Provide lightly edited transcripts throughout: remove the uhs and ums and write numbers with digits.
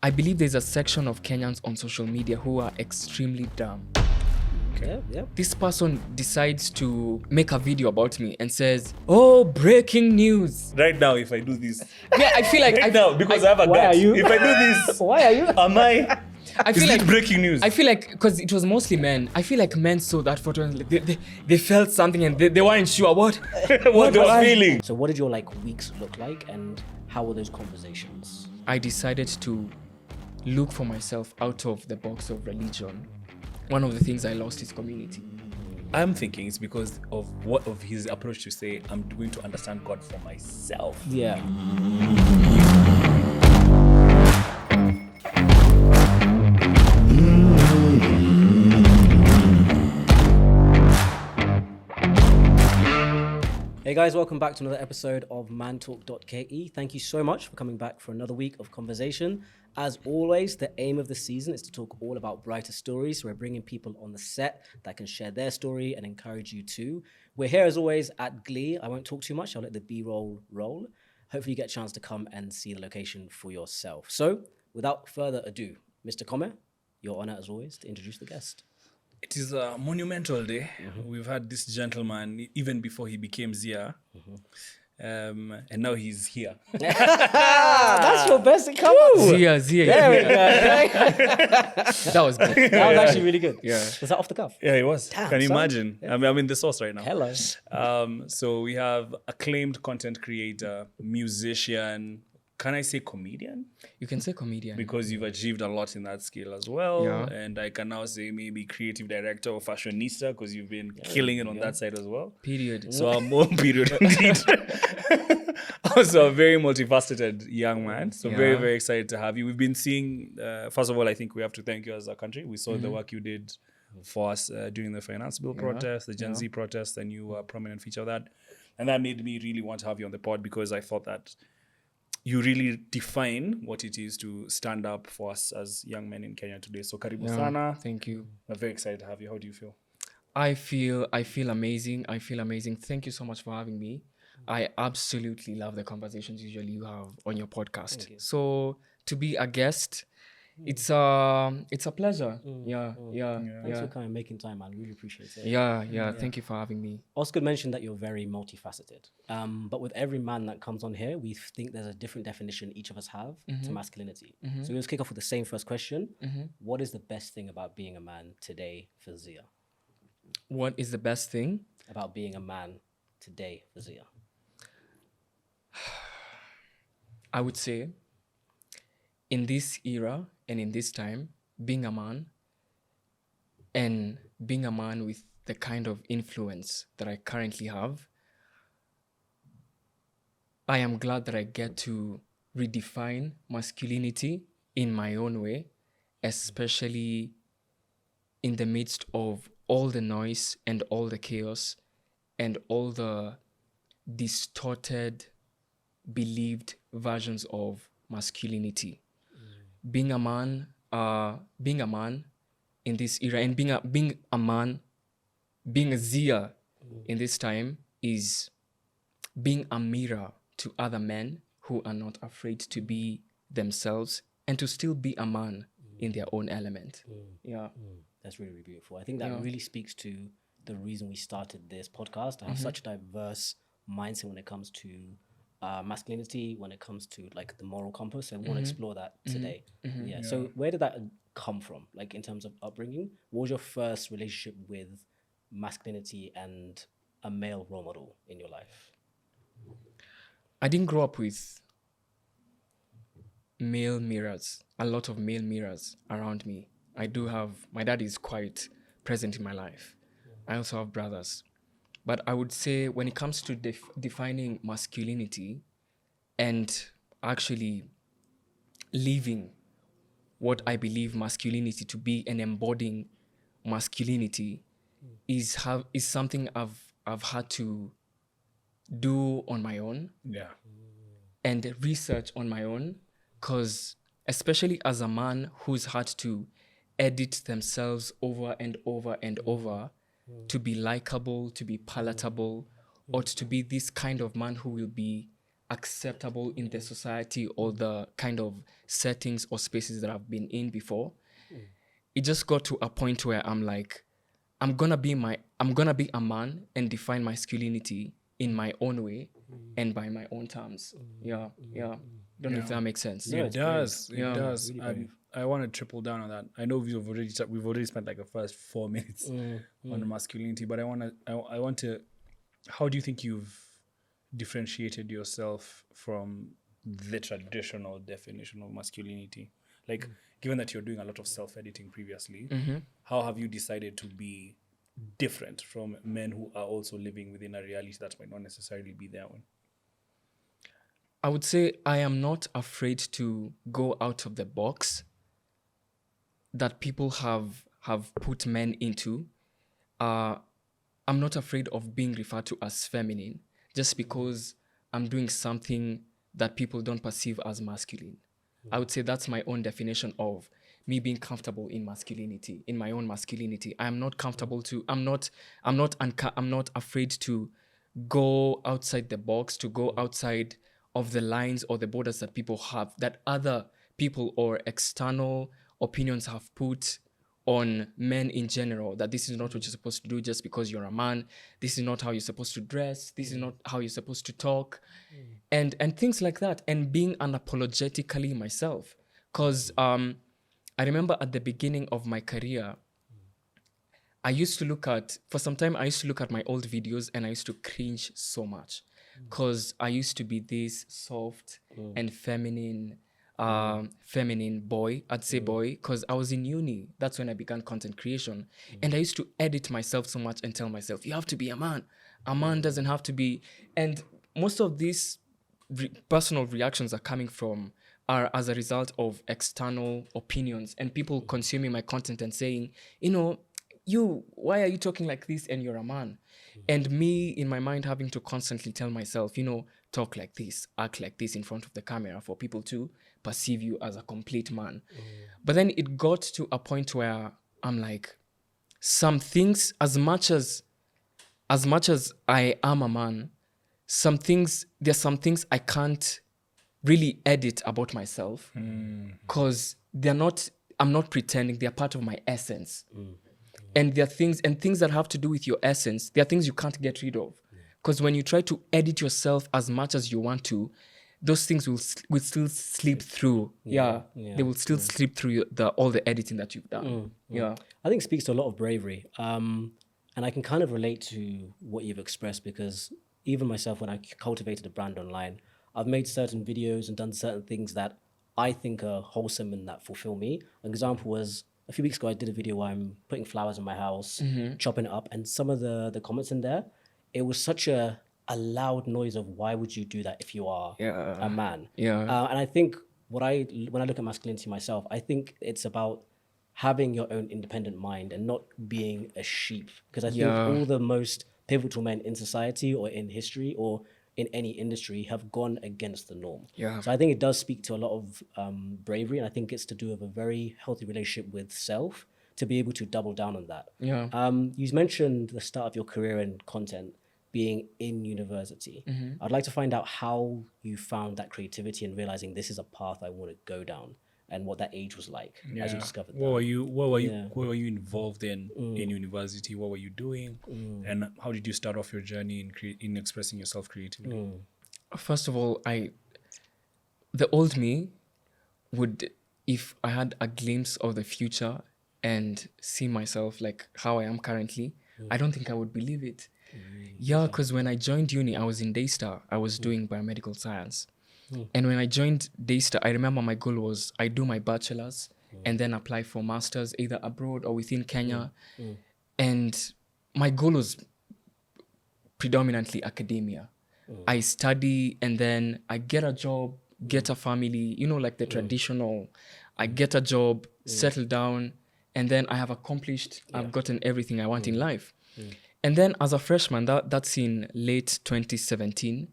I believe there's a section of Kenyans on social media who are extremely dumb. Yeah. This person decides to make a video about me and says, "Oh, breaking news." Right now, if I do this, Yeah, I feel like right now, because I have a Why gut. are you- If I do this, Why are you? am I? I Is feel it like breaking news? I feel like because it was mostly men. I feel like men saw that photo and they felt something and they weren't sure what what they were feeling. So what did your weeks look like, and how were those conversations? I decided to look for myself out of the box of religion. One of the things I lost is community. I'm thinking it's because of his approach to say, I'm going to understand God for myself. Yeah. Hey guys, welcome back to another episode of Mantalk.ke. Thank you so much for coming back for another week of conversation. As always, the aim of the season is to talk all about brighter stories. So we're bringing people on the set that can share their story and encourage you too. We're here as always at Glee. I won't talk too much. I'll let the B-roll roll. Hopefully you get a chance to come and see the location for yourself. So without further ado, Mr. Come, your honor as always to introduce the guest. It is a monumental day. We've had this gentleman even before he became Ziya. And now he's here. That's your best come. Ziya. There we go. That was good. That was actually really good. Yeah. Was that off the cuff? Yeah, he was. Damn, Can you son. imagine? I'm in the sauce right now. Hello. So we have acclaimed content creator, musician, can I say comedian? You can say comedian. Because you've achieved a lot in that skill as well. Yeah. And I can now say maybe creative director or fashionista because you've been killing it on that side as well. Period. So I'm more period indeed. Also a very multifaceted young man. So very, Yeah. very excited to have you. We've been seeing, first of all, I think we have to thank you as a country. We saw the work you did for us during the finance bill protest, the Gen Z protest, and you were a prominent feature of that. And that made me really want to have you on the pod because I thought that you really define what it is to stand up for us as young men in Kenya today. So karibu sana. Thank you. I'm very excited to have you. How do you feel? I feel amazing. Thank you so much for having me. I absolutely love the conversations usually you have on your podcast. So to be a guest, it's a pleasure. Thanks for kind of making time, man. Really appreciate it. Yeah. Thank you for having me. Oscar mentioned that you're very multifaceted. But with every man that comes on here, we think there's a different definition each of us have to masculinity. So let's kick off with the same first question. What is the best thing about being a man today for Ziya? What is the best thing? About being a man today for Ziya? I would say in this era and in this time, being a man and being a man with the kind of influence that I currently have, I am glad that I get to redefine masculinity in my own way, especially in the midst of all the noise and all the chaos and all the distorted, believed versions of masculinity. Being a man in this era and being a Ziya in this time is being a mirror to other men who are not afraid to be themselves and to still be a man in their own element. Yeah. That's really, really beautiful. I think that really speaks to the reason we started this podcast, to have such a diverse mindset when it comes to masculinity, when it comes to the moral compass, and we want to explore that today. So where did that come from, in terms of upbringing? What was your first relationship with masculinity and a male role model in your life? I didn't grow up with male mirrors, a lot of male mirrors around me. My dad is quite present in my life. I also have brothers. But I would say when it comes to defining masculinity and actually living what I believe masculinity to be and embodying masculinity is something I've had to do on my own and research on my own, because especially as a man who's had to edit themselves over and over and over to be likable, to be palatable, or to be this kind of man who will be acceptable in the society or the kind of settings or spaces that I've been in before. It just got to a point where I'm like, I'm gonna be a man and define masculinity in my own way and by my own terms. Yeah. Don't know if that makes sense. No, It it's does. brave. It does. Really brave. I want to triple down on that. I know we've already spent like the first 4 minutes on masculinity, but I want to. How do you think you've differentiated yourself from the traditional definition of masculinity? Like, given that you're doing a lot of self-editing previously, how have you decided to be different from men who are also living within a reality that might not necessarily be their own? I would say I am not afraid to go out of the box that people have put men into. I'm not afraid of being referred to as feminine just because I'm doing something that people don't perceive as masculine. I would say that's my own definition of me being comfortable in masculinity, in my own masculinity. I'm not comfortable to. I'm not afraid to go outside the box, to go outside of the lines or the borders that people have, that other people or external opinions have put on men in general, that this is not what you're supposed to do just because you're a man. This is not how you're supposed to dress. This is not how you're supposed to talk. And things like that. And being unapologetically myself. Because I remember at the beginning of my career, for some time, I used to look at my old videos and I used to cringe so much. Because I used to be this soft and feminine boy. I'd say boy, because I was in uni. That's when I began content creation. And I used to edit myself so much and tell myself, you have to be a man. A man doesn't have to be. And most of these personal reactions are as a result of external opinions and people consuming my content and saying, why are you talking like this and you're a man? And me, in my mind, having to constantly tell myself, talk like this, act like this in front of the camera for people to perceive you as a complete man. But then it got to a point where I'm like, some things, as much as I am a man, there's some things I can't really edit about myself because I'm not pretending, they're part of my essence. And there are things that have to do with your essence. There are things you can't get rid of. Because when you try to edit yourself as much as you want to, those things will still slip through. They will still slip through all the editing that you've done. Yeah. I think it speaks to a lot of bravery. And I can kind of relate to what you've expressed because even myself, when I cultivated a brand online, I've made certain videos and done certain things that I think are wholesome and that fulfill me. An example was a few weeks ago, I did a video where I'm putting flowers in my house, chopping it up, and some of the comments in there, it was such a loud noise of why would you do that if you are a man? And I think when I look at masculinity myself, I think it's about having your own independent mind and not being a sheep. Because I think all the most pivotal men in society or in history or in any industry have gone against the norm. So I think it does speak to a lot of bravery, and I think it's to do with a very healthy relationship with self to be able to double down on that. You mentioned the start of your career in content being in university. I'd like to find out how you found that creativity and realizing this is a path I want to go down, and what that age was like as you discovered that. What were you involved in university? What were you doing? And how did you start off your journey in expressing yourself creatively? First of all, the old me would, if I had a glimpse of the future and see myself like how I am currently, I don't think I would believe it. Because when I joined uni, I was in Daystar. I was doing biomedical science. And when I joined Daystar, I remember my goal was I do my bachelor's and then apply for master's either abroad or within Kenya. And my goal was predominantly academia. I study and then I get a job, get a family, like the traditional, I get a job, settle down, and then I have accomplished, I've gotten everything I want in life. And then as a freshman, that's in late 2017,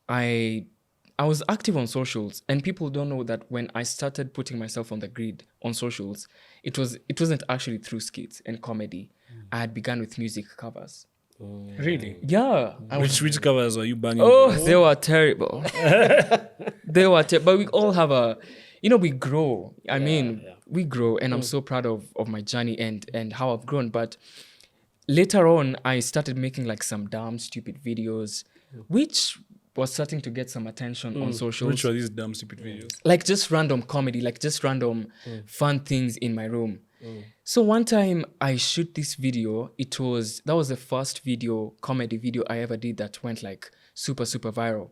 I was active on socials, and people don't know that when I started putting myself on the grid on socials, it wasn't actually through skits and comedy. I had begun with music covers. Really? Yeah. Which covers are you banging? Oh, they were terrible. They were but we all have we grow. I mean, we grow, and I'm so proud of my journey and how I've grown. But later on, I started making like some dumb, stupid videos, which was starting to get some attention on socials. Which are these dumb, stupid videos? Like just random comedy, like just random fun things in my room. So one time I shoot this video. That was the first comedy video I ever did that went like super, super viral.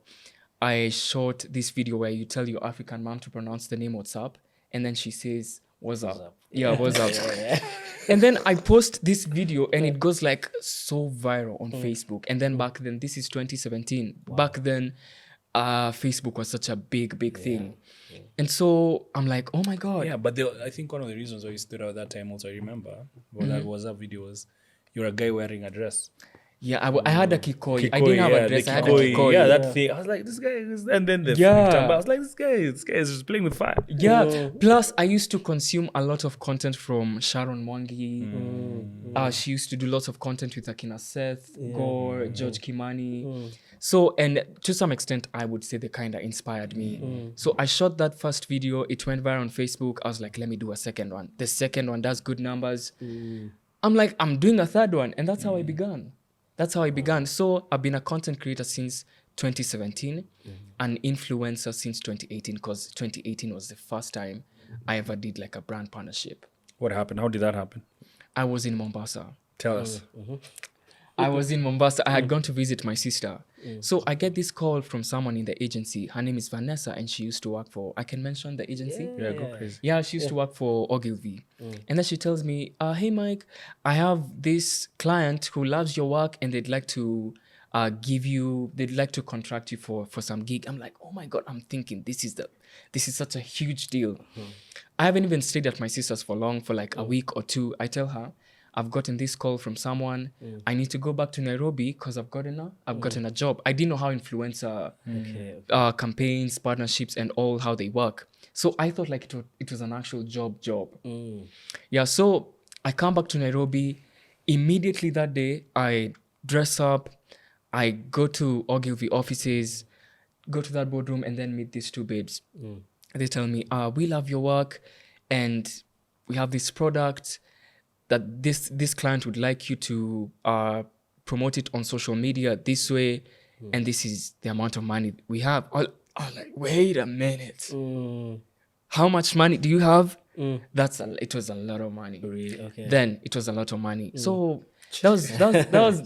I shot this video where you tell your African mom to pronounce the name "What's up," and then she says "What's up?" Yeah, "What's up?" And then I post this video and it goes like so viral on Facebook. And then back then, this is 2017. Wow. Back then, Facebook was such a big thing. And so I'm like, oh my God. Yeah, but I think one of the reasons why you stood out that time also, I remember, that was that video was you're a guy wearing a dress. Yeah, I had a kikoi. I didn't have a dress. I had a kikoi. Yeah, that thing. I was like, this guy is... And then the flipped up. I was like, this guy is just playing with fire. Yeah. Plus, I used to consume a lot of content from Sharon Mwangi. She used to do lots of content with Akina Seth, Gore, George Kimani. So, and to some extent, I would say they kind of inspired me. So I shot that first video. It went viral on Facebook. I was like, let me do a second one. The second one does good numbers. I'm like, I'm doing a third one. And that's how I began. So I've been a content creator since 2017, an influencer since 2018, because 2018 was the first time I ever did like a brand partnership. What happened? How did that happen? I was in Mombasa. Tell us. I was in Mombasa. I had gone to visit my sister. So I get this call from someone in the agency. Her name is Vanessa, and she used to work for, I can mention the agency? Yeah, go crazy. Yeah, she used to work for Ogilvy. And then she tells me, hey, Mike, I have this client who loves your work and they'd like to they'd like to contract you for some gig. I'm like, oh my God, I'm thinking this is such a huge deal. I haven't even stayed at my sister's for long, for like a week or two. I tell her, I've gotten this call from someone. I need to go back to Nairobi because I've gotten a job. I didn't know how influencer campaigns, partnerships, and all how they work. So I thought like it was an actual job. Yeah, so I come back to Nairobi. Immediately that day, I dress up. I go to Ogilvy offices, go to that boardroom, and then meet these two babes. They tell me, we love your work, and we have this product that this client would like you to promote it on social media this way, and this is the amount of money we have. I'm like, wait a minute. How much money do you have? It was a lot of money. Really? Okay. Then it was a lot of money. So that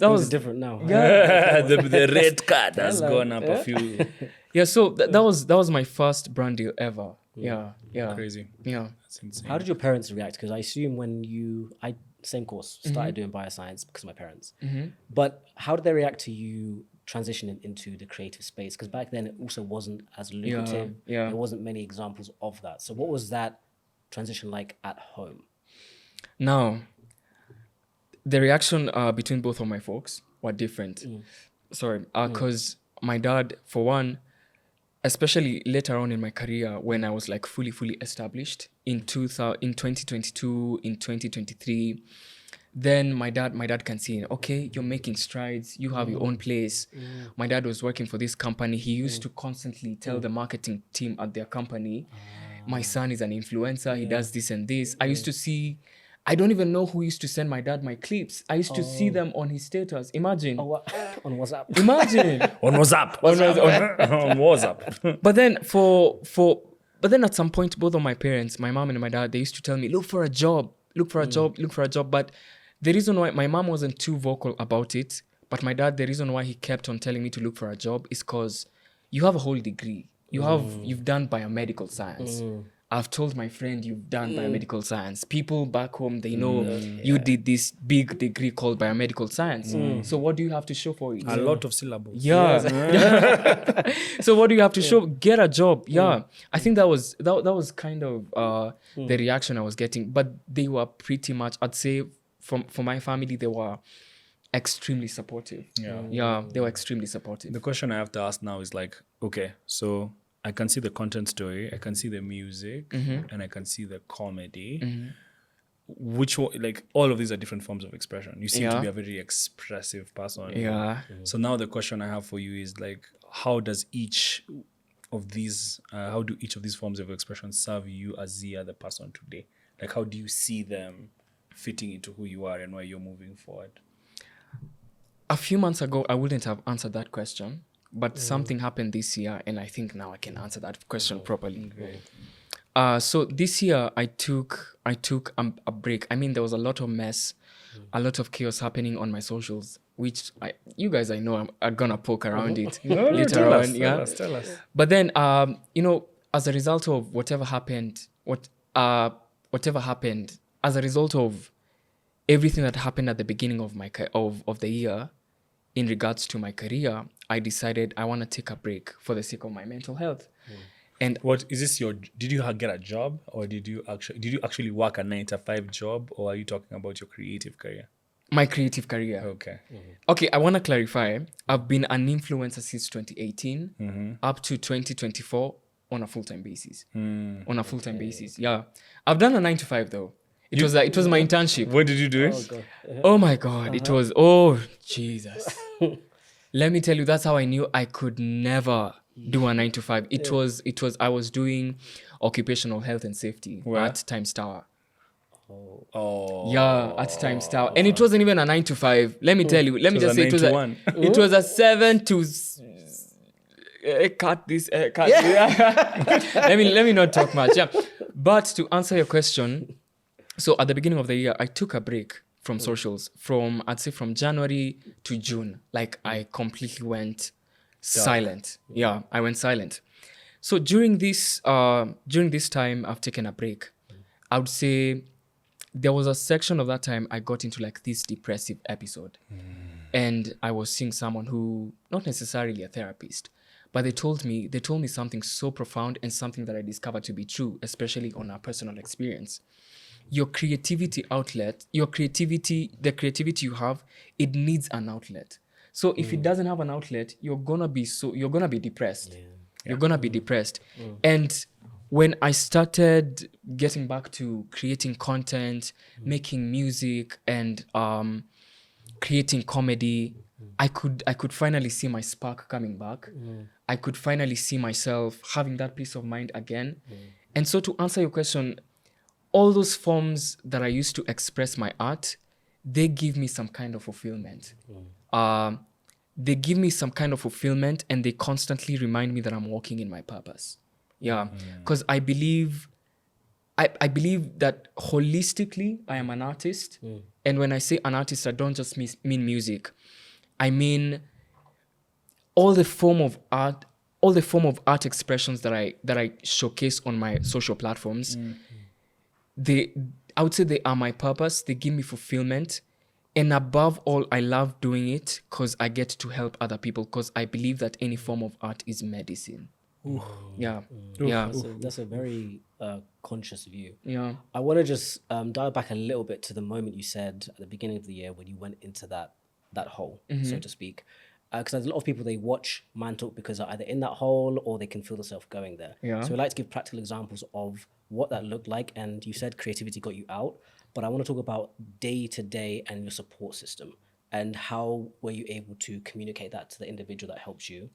was different now. Yeah. the red card has gone up a few. Yeah, so that was my first brand deal ever. Yeah. Crazy. Yeah. That's insane. How did your parents react? Because I assume same course, started doing bioscience because of my parents. But how did they react to you transitioning into the creative space? Because back then it also wasn't as lucrative. Yeah. There wasn't many examples of that. So what was that transition like at home? Now, the reaction between both of my folks were different. Because my dad, for one, especially later on in my career, when I was like fully established in 2022, in 2023, then my dad can see, okay, you're making strides, you have your own place. My dad was working for this company. He used to constantly tell the marketing team at their company, my son is an influencer, he does this and this. I used to see, I don't even know who used to send my dad my clips. I used to see them on his status. Imagine. On WhatsApp. Imagine. On WhatsApp. On WhatsApp. But then at some point, both of my parents, my mom and my dad, they used to tell me, look for a job. But the reason why my mom wasn't too vocal about it, but my dad, the reason why he kept on telling me to look for a job is because you have a whole degree. You've done biomedical science. I've told my friend you've done biomedical science. People back home, they know you did this big degree called biomedical science. So what do you have to show for it? A lot of syllables. Yeah. So what do you have to show? Get a job. Yeah. I think that was kind of the reaction I was getting. But they were pretty much, I'd say, for my family, they were extremely supportive. Yeah, they were extremely supportive. The question I have to ask now is like, okay, so I can see the content story, I can see the music, and I can see the comedy. which one, like all of these are different forms of expression. You seem to Yeah. be a very expressive person. Yeah. So now the question I have for you is like, how do each of these forms of expression serve you as Ziya, the person today? Like, how do you see them fitting into who you are and where you're moving forward? A few months ago, I wouldn't have answered that question, but something happened this year, and I think now I can answer that question properly. So this year, I took a break. I mean, there was a lot of mess, a lot of chaos happening on my socials, which you guys, I know, I'm gonna poke around it later on. Tell us. But then, as a result of whatever happened, as a result of everything that happened at the beginning of my of the year, in regards to my career, I decided I want to take a break for the sake of my mental health. And What is this? Did you get a job, or did you actually work a 9-to-5 job, or are you talking about your creative career? my creative career. Okay. Okay, I want to clarify. I've been an influencer since 2018 up to 2024 on a full-time basis. On a full-time basis, yeah. I've done a 9-to-5 though. It was my internship. What did you do? Oh my God, it was, Jesus. Let me tell you, that's how I knew I could never do a 9-to-5. It was, I was doing occupational health and safety at Times Tower. Oh. Yeah, at Times Tower. And it wasn't even a 9-to-5. Let me tell you, let me just say it was a 7 to... cut this. Let me not talk much. Yeah. But to answer your question, so at the beginning of the year, I took a break from socials I'd say from January to June. Like I completely went silent. Yeah, I went silent. So during this time I've taken a break, I would say there was a section of that time I got into like this depressive episode. And I was seeing someone who, not necessarily a therapist, but they told me something so profound and something that I discovered to be true, especially on our personal experience. Your creativity outlet, the creativity you have, it needs an outlet. So if it doesn't have an outlet, you're gonna be depressed. You're gonna be depressed. And when I started getting back to creating content, making music, and creating comedy, I could finally see my spark coming back. I could finally see myself having that peace of mind again. And so to answer your question, all those forms that I used to express my art, they give me some kind of fulfillment. They give me some kind of fulfillment, and they constantly remind me that I'm walking in my purpose. Yeah, because I believe that holistically I am an artist. And when I say an artist, I don't just mean music. I mean all the form of art expressions that I showcase on my social platforms. I would say they are my purpose. They give me fulfillment. And above all, I love doing it because I get to help other people, because I believe that any form of art is medicine. Yeah. That's a very conscious view. Yeah. I want to just dial back a little bit to the moment you said at the beginning of the year when you went into that hole, so to speak. Because there's a lot of people, they watch Mantalk because they're either in that hole or they can feel themselves going there. Yeah. So we like to give practical examples of what that looked like. And you said creativity got you out, but I want to talk about day to day and your support system, and how were you able to communicate that to the individual that helps you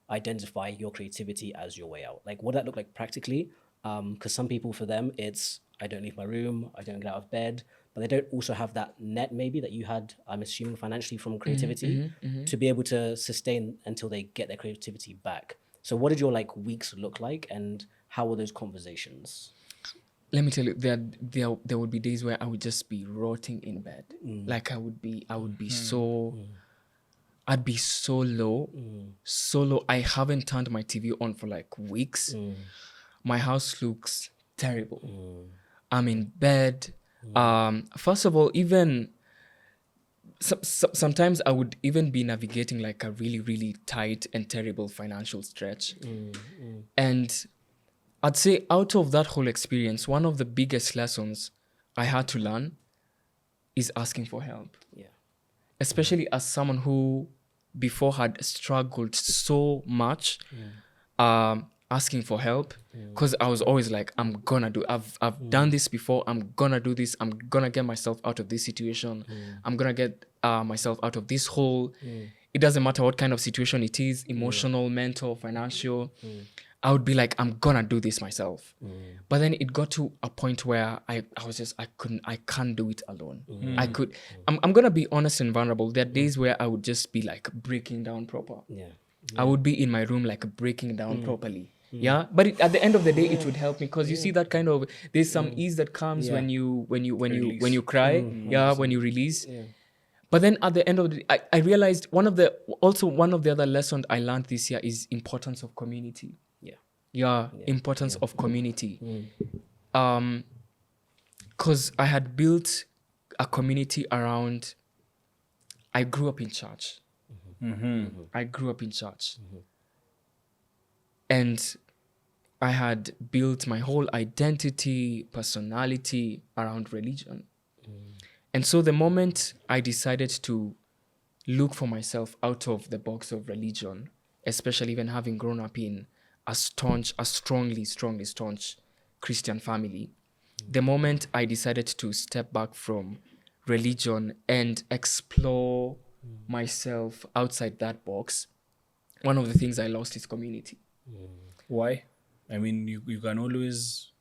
identify your creativity as your way out? Like, what did that look like practically? Because some people, for them, it's I don't leave my room, I don't get out of bed, but they don't also have that net maybe that you had, I'm assuming, financially from creativity to be able to sustain until they get their creativity back. So what did your weeks look like, and how were those conversations? Let me tell you, there would be days where I would just be rotting in bed. Like I'd be so low, so low. I haven't turned my TV on for weeks. My house looks terrible. I'm in bed. First of all, even sometimes I would even be navigating a really, really tight and terrible financial stretch. And I'd say out of that whole experience, one of the biggest lessons I had to learn is asking for help. Yeah. Especially as someone who before had struggled so much. I'd asking for help, because I was always like, I've done this before. I'm gonna do this. I'm gonna get myself out of this situation. I'm gonna get myself out of this hole. It doesn't matter what kind of situation it is, emotional, mental, financial. I would be like, I'm gonna do this myself. But then it got to a point where I was just, I can't do it alone. I'm gonna be honest and vulnerable. There are days where I would just be like breaking down proper. I would be in my room like breaking down properly. Yeah, but at the end of the day, it would help me, because you see that kind of, there's some ease that comes when you cry. When you release. But then at the end of the day, I realized one of the other lessons I learned this year is importance of community. Importance of community. Because I had built a community around, I grew up in church. I grew up in church. And I had built my whole identity, personality around religion. And so the moment I decided to look for myself out of the box of religion, especially even having grown up in a strongly staunch Christian family, the moment I decided to step back from religion and explore myself outside that box, one of the things I lost is community. Why? I mean, you can always,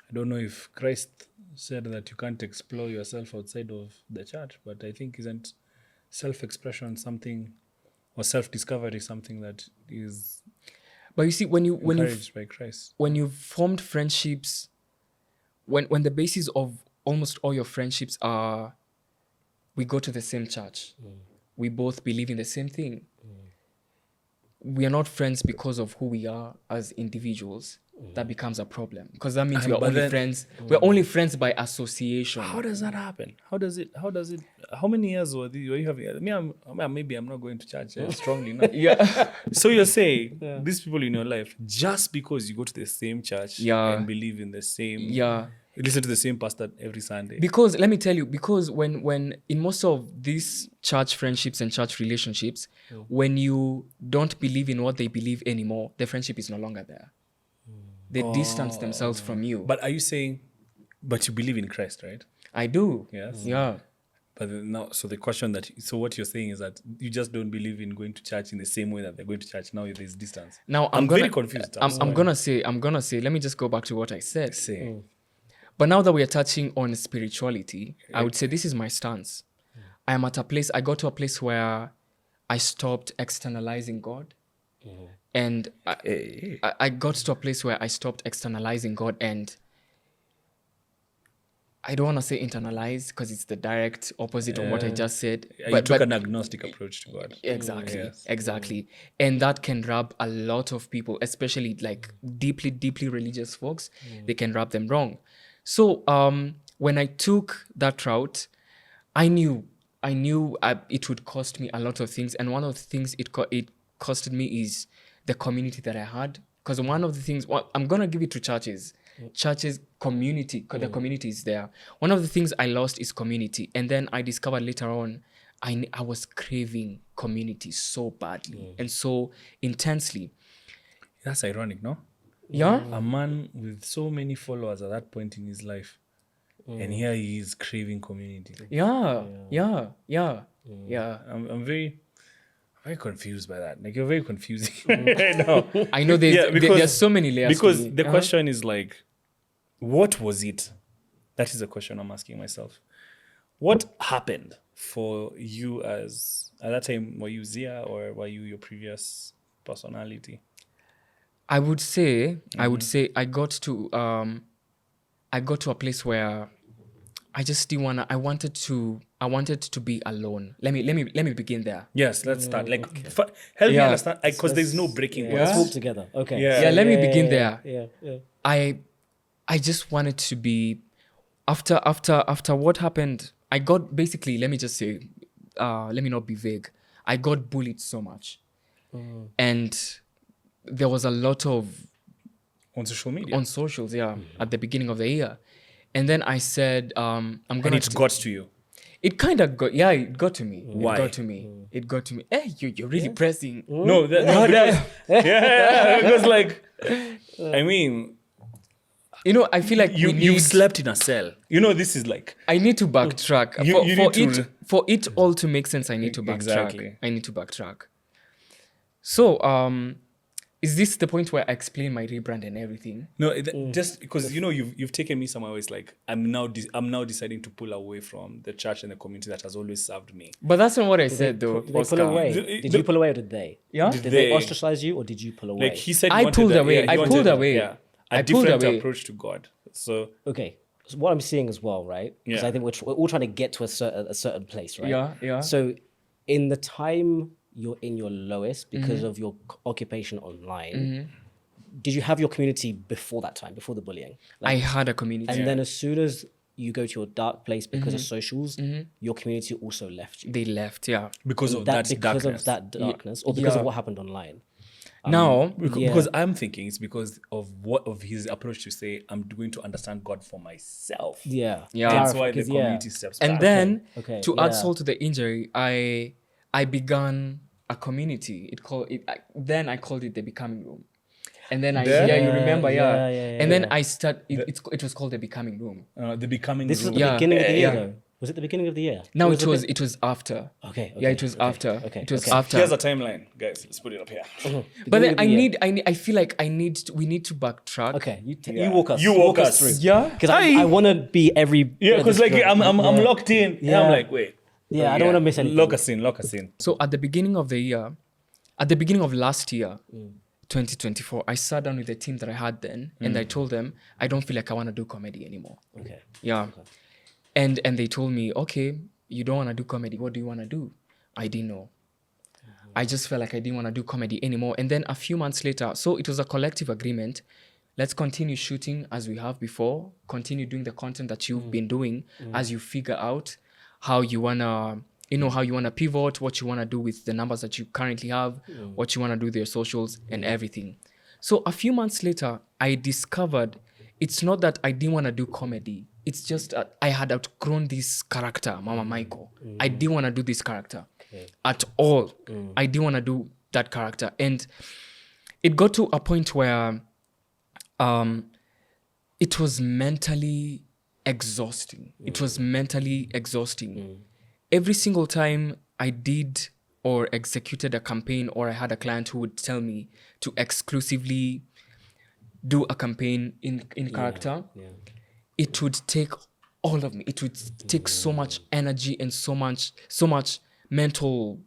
I don't know if Christ said that you can't explore yourself outside of the church, but I think isn't self-expression something, or self-discovery something that is But you see, when you encouraged by Christ? When you've formed friendships, when the basis of almost all your friendships are, we go to the same church, we both believe in the same thing. We are not friends because of who we are as individuals. That becomes a problem, because that means we are only friends. We're only friends by association. How does that happen? How many years were you having? Maybe I'm not going to church strongly now. So you're saying these people in your life, just because you go to the same church and believe in the same, you listen to the same pastor every Sunday. Because let me tell you, because when in most of these church friendships and church relationships, when you don't believe in what they believe anymore, the friendship is no longer there. They distance themselves from you. But are you saying, but you believe in Christ, right? I do. Yes. Yeah. But now, so the question so what you're saying is that you just don't believe in going to church in the same way that they're going to church. Now there's distance. Now I'm very confused. I'm gonna say, let me just go back to what I said. But now that we are touching on spirituality, I would say this is my stance. I got to a place where I stopped externalizing God. And I got to a place where I stopped externalizing God, and I don't want to say internalize, because it's the direct opposite of what I just said. You took an agnostic approach to God. Exactly. And that can rub a lot of people, especially like deeply religious folks, they can rub them wrong. So when I took that route, I knew it would cost me a lot of things. And one of the things it costed me is the community that I had. Because one of the things, I'm going to give it to churches, community, because the community is there. One of the things I lost is community. And then I discovered later on, I was craving community so badly and so intensely. That's ironic, no? Yeah. A man with so many followers at that point in his life, and here he is craving community. Yeah. I'm very confused by that. Like, you're very confusing. No. I know there's so many layers. Because the question is like, what was it? That is the question I'm asking myself. What happened for you at that time? Were you Ziya, or were you your previous personality? I would say I got to a place where I just didn't wanna. I wanted to be alone. Let me begin there. Yes, let's start. Like, help me understand, because there's no breaking. Let's walk together. Okay. Let me begin there. Yeah. I just wanted to be. After what happened, I got basically. Let me just say. Let me not be vague. I got bullied so much, and there was a lot of on social media, on socials, at the beginning of the year. And then I said, I'm gonna. And it got to you. It kind of got, it got to me. Why? It got to me. It got to me. Hey, you're really pressing. No, because, because like, I mean, You know, I feel like you slept in a cell. You know, this is like, I need to backtrack. You need to- For it all to make sense, I need to backtrack. Exactly. I need to backtrack. So, is this the point where I explain my rebrand and everything? no, just because you know you've taken me somewhere where it's like I'm now deciding to pull away from the church and the community that has always served me. But that's not what I said, though. Did they pull Oscar. away? Did you pull away or did they? Yeah? Did Did they they- ostracize you or did you pull away? Like he said, I he wanted pulled away. he I wanted pulled away. Yeah, a I pulled different away. approach to God. So Okay. So what I'm seeing as well, right? Because Yeah. I think we're all trying to get to a certain place, right? Yeah. So in the time you're in your lowest because of your occupation online, did you have your community before that time, before the bullying? I had a community. And then as soon as you go to your dark place because of socials, your community also left you. They left, yeah. because of Because darkness. of that darkness or because of Yeah. what happened online. Now, Because I'm thinking it's because of his approach to say I'm going to understand God for myself. Yeah. Yeah. That's why the Because, yeah. community steps and back. then Okay, to yeah. add salt to the injury, I began a community. Then I called it the Becoming Room. And then you remember, yeah. And then I it was called the Becoming Room. The becoming This was room. the Yeah, beginning of the year, yeah. though. Was it the beginning of the year? No, Or it was after. Okay. Yeah, it was okay, after. Okay. It was okay. after. Here's a timeline, guys. Let's put it up here. But then Beginning of the year. I feel like we need to backtrack. Okay, you walk us. You walk us. through. Yeah. Because I want to be every. Yeah, because like I'm locked in. Yeah. I'm Yeah. like, wait. Yeah, I don't want to miss anything. Lock us in. So at the beginning of the year, at the beginning of last year, 2024, I sat down with the team that I had then, and I told them I don't feel like I want to do comedy anymore. Okay. Yeah. And they told me, okay, you don't want to do comedy. What do you want to do? I didn't know. I just felt like I didn't want to do comedy anymore. And then a few months later, so it was a collective agreement. Let's continue shooting as we have before. Continue doing the content that you've been doing as you figure out how you want to, how you want to pivot, what you want to do with the numbers that you currently have, what you want to do with your socials and everything. So a few months later, I discovered it's not that I didn't want to do comedy. It's just I had outgrown this character, Mama Michael. I didn't want to do this character at all. I didn't want to do that character. And it got to a point where it was mentally exhausting. It was mentally exhausting. Every single time I did or executed a campaign, or I had a client who would tell me to exclusively do a campaign in character, it would take all of me. It would take so much energy and so much mental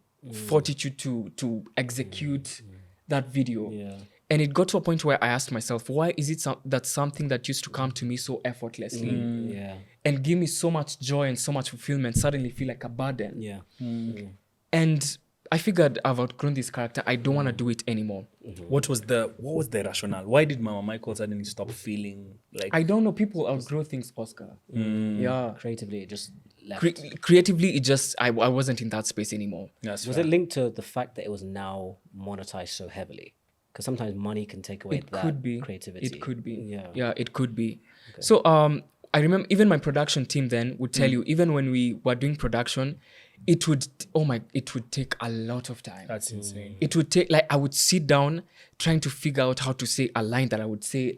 fortitude to execute that video. Yeah. And it got to a point where I asked myself, why is it that something that used to come to me so effortlessly Yeah. and give me so much joy and so much fulfillment suddenly feel like a burden? Yeah. And I figured I've outgrown this character. I don't want to do it anymore. What was the rationale? Why did Mama Michael suddenly stop feeling like I don't know. People outgrow things, Oscar. Yeah. Creatively, it just left. Creatively, it just, I wasn't in that space anymore. That's Was fair. it linked to the fact that it was now monetized so heavily? Because sometimes money can take away It that could be. creativity. It could be. Yeah. Yeah, it could be. So I remember even my production team then would tell you, even when we were doing production, it would take a lot of time. That's insane. It would take, like, I would sit down trying to figure out how to say a line that I would say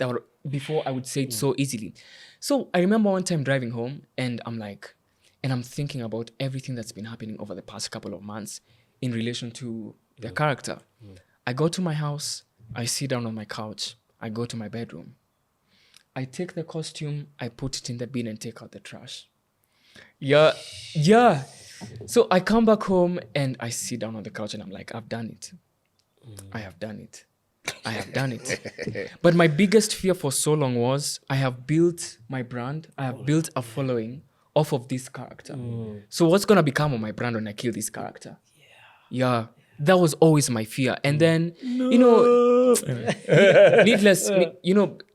before I would say it so easily. So I remember one time driving home and I'm thinking about everything that's been happening over the past couple of months in relation to the character. I go to my house, I sit down on my couch, I go to my bedroom. I take the costume, I put it in the bin and take out the trash. Yeah. So I come back home and I sit down on the couch and I'm like, I've done it. I have done it. I have done it. But my biggest fear for so long was I have built my brand. I have built a following off of this character. So what's going to become of my brand when I kill this character? Yeah. That was always my fear. And then,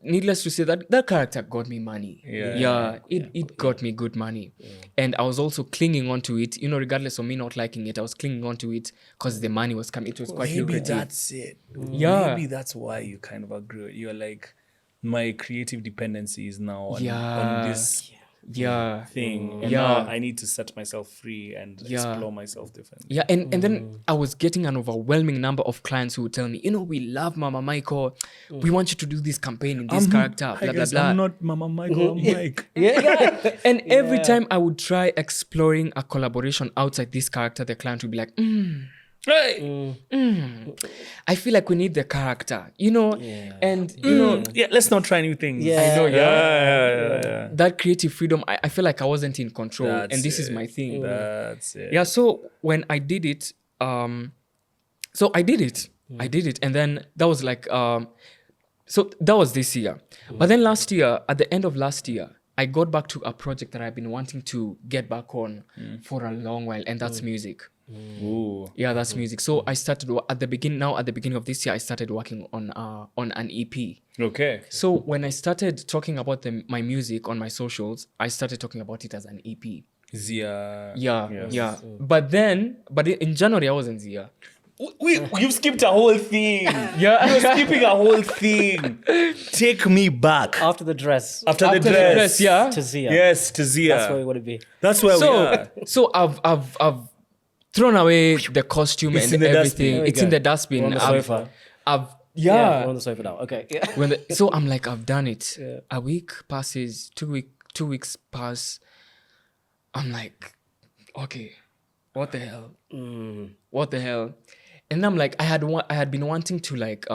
needless to say that character got me money. It got me good money. And I was also clinging on to it, regardless of me not liking it, I was clinging on to it because the money was coming. It was quite Maybe lucrative. that's it. Yeah. Maybe that's why you kind of agree. You're like, my creative dependency is now on Yeah. this Yeah. thing. And Yeah. now I need to set myself free and Yeah. explore myself differently. Yeah, and then I was getting an overwhelming number of clients who would tell me, we love Mama Mike, or we want you to do this campaign in this character, Hi blah, guys, blah, blah. I'm not Mama Michael, I'm Mike. And every time I would try exploring a collaboration outside this character, the client would be like, Hey. I feel like we need the character, and, Yeah, let's not try new things. Yeah. I know, Yeah. that creative freedom, I feel like I wasn't in control, That's and this is it. my thing. That's it. Yeah, so when I did it, I did it, and then that was like, so that was this year. But then last year, at the end of last year, I got back to a project that I've been wanting to get back on for a long while, and that's music. Ooh. Yeah, that's music. So I started at the beginning of this year, I started working on an EP. Okay. So when I started talking about my music on my socials, I started talking about it as an EP. Ziya. Yeah, Yes. yeah. But in January I wasn't Ziya. You've skipped a whole thing. Yeah. You're skipping a whole thing. Take me back. After the dress. After the dress. yeah. To Ziya. Yes, to Ziya. That's where we want to be. That's where we are. So I've thrown away the costume It's and in the everything. dustbin. It's in the dustbin. We're on the I've- sofa. I've Yeah, we're on the sofa now. Okay. Yeah. so I'm like, I've done it. Yeah. A week passes, 2 weeks pass. I'm like, okay, what the hell? What the hell? And I'm like, I had been wanting to like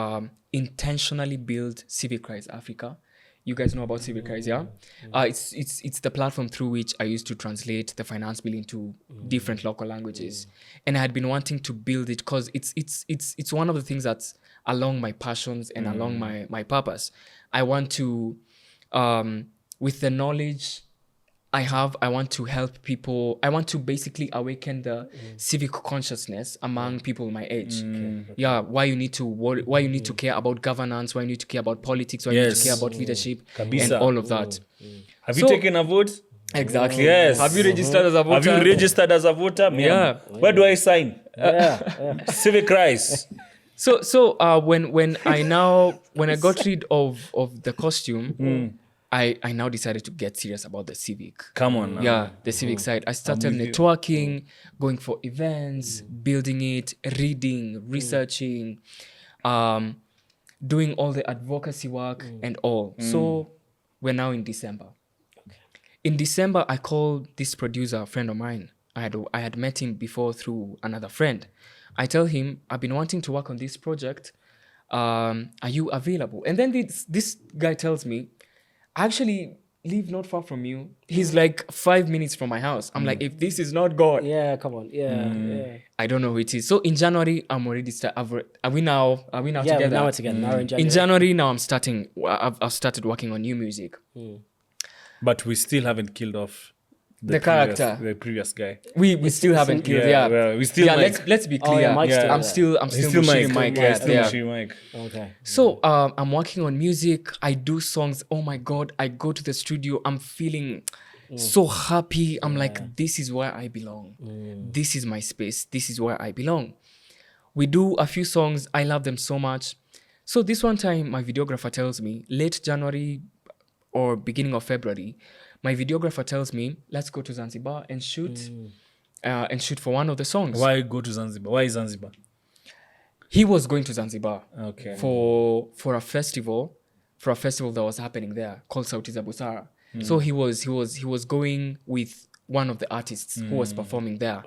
intentionally build Civic Rights Africa. You guys know about Civic Rights, yeah? It's the platform through which I used to translate the finance bill into different local languages, and I had been wanting to build it because it's one of the things that's along my passions and along my purpose. I want to, with the knowledge I want to help people. I want to basically awaken the civic consciousness among people my age. Yeah, why you need to why you need to care about governance, why you need to care about politics, why you need to care about leadership, and Kabisa. all of that. Have So- you taken a vote? Exactly. Yes. Have you registered as a voter? Have you registered as a voter? Yeah. Where do I sign? Yeah. Civic rights. So when I got rid of the costume, I now decided to get serious about the civic. Come on now. Yeah, the civic side. I started with you. networking, going for events, building it, reading, researching, doing all the advocacy work and all. So we're now in December. In December, I called this producer, a friend of mine. I had met him before through another friend. I tell him, I've been wanting to work on this project. Are you available? And then this guy tells me, I actually live not far from you. He's like 5 minutes from my house. I'm like, if this is not God, Yeah, come on. Yeah. I don't know who it is. So in January, I'm already Are we now Yeah, together? now we're together. Now we're in January. In January, now I've started working on new music. But we still haven't killed off The character. the previous guy. We still haven't killed. yeah, Yeah, well, we still yeah. Mike. Let's be Oh, clear. yeah, Mike's I'm still still He's still Muchiri Mike. Mike. Yeah, Yeah, still yeah. Muchiri Mike. Okay. So I'm working on music. I do songs. Oh my God! I go to the studio. I'm feeling so happy. I'm like, this is where I belong. This is my space. This is where I belong. We do a few songs. I love them so much. So this one time, my videographer tells me, late January or beginning of February, my videographer tells me, let's go to Zanzibar and shoot for one of the songs. Why go to Zanzibar? Why Zanzibar? He was going to Zanzibar Okay. for a festival that was happening there called Sauti za Busara. So he was going with one of the artists who was performing there.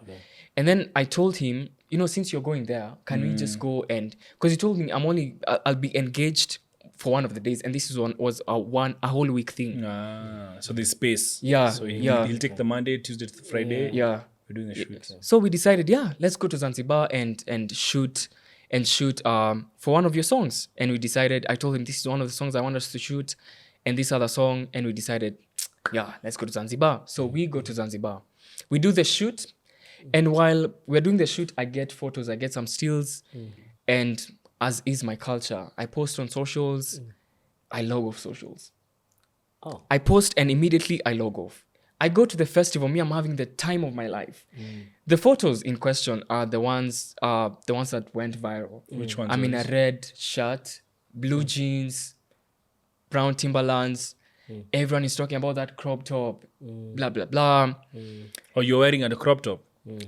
And then I told him, since you're going there, can we just go because he told me I'll be engaged for one of the days, and this was a whole week thing. So there's space. Yeah, So yeah. he'll take the Monday, Tuesday to Friday. Yeah. We're doing the shoots. So we decided, let's go to Zanzibar and shoot for one of your songs. And we decided, I told him this is one of the songs I want us to shoot, and this other song, and we decided, let's go to Zanzibar. So we go to Zanzibar. We do the shoot, and while we're doing the shoot, I get photos, I get some stills, and as is my culture, I post on socials, I log off socials. Oh. I post and immediately I log off. I go to the festival, I'm having the time of my life. The photos in question are the ones that went viral. Which ones? I'm in a red shirt, blue jeans, brown Timberlands, Everyone is talking about that crop top, blah, blah, blah. Or you're wearing a crop top.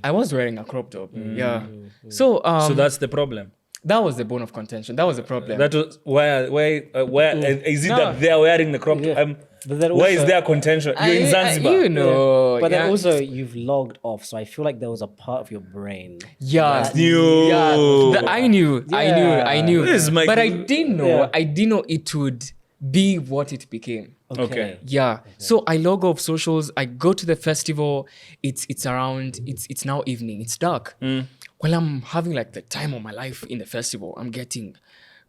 I was wearing a crop top. Yeah. So, So that's the problem. that was the bone of contention. That was the problem. That was where is it No. that they're wearing the crop top? Yeah. But then Where is also- their contention? You're in Zanzibar. You know. But yeah. then also you've logged off, so I feel like there was a part of your brain. Yeah. New. Yeah. I knew. I knew. This is my- But I didn't know. Yeah. I didn't know it would be what it became. Okay. Yeah. So I log off socials. I go to the festival. It's around. It's now evening. It's dark. Well, I'm having like the time of my life in the festival. I'm getting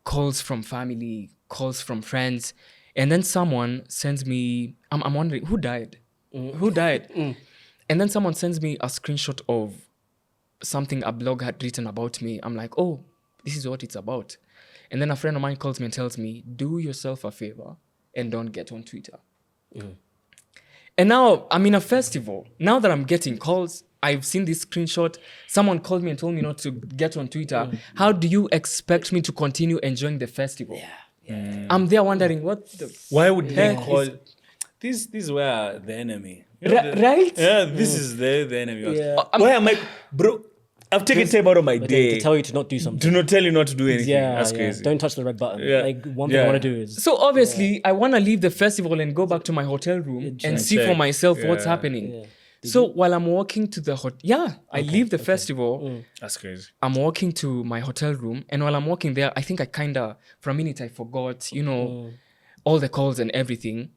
calls from family, calls from friends, and then someone sends me. I'm wondering who died. Who died? And then someone sends me a screenshot of something a blog had written about me. I'm like, oh, this is what it's about. And then a friend of mine calls me and tells me, do yourself a favor and don't get on Twitter. And now I'm in a festival. Now that I'm getting calls, I've seen this screenshot. Someone called me and told me not to get on Twitter. How do you expect me to continue enjoying the festival? I'm there wondering what the Why would they heck call is- these were the enemy? You know, right? Yeah, this is the enemy. Yeah. Why am I, bro? I've taken time out of my But day to tell you to not do something. to not tell you not to do anything. Yeah, That's yeah. crazy. Don't touch the red button. Yeah. Like one thing Yeah. I want to do is So obviously, I want to leave the festival and go back to my hotel room and see for check. myself what's Yeah. happening. Yeah. So while I'm walking to the hotel, I leave the festival. That's crazy. I'm walking to my hotel room, and while I'm walking there, I think I kind of, for a minute, I forgot, all the calls and everything.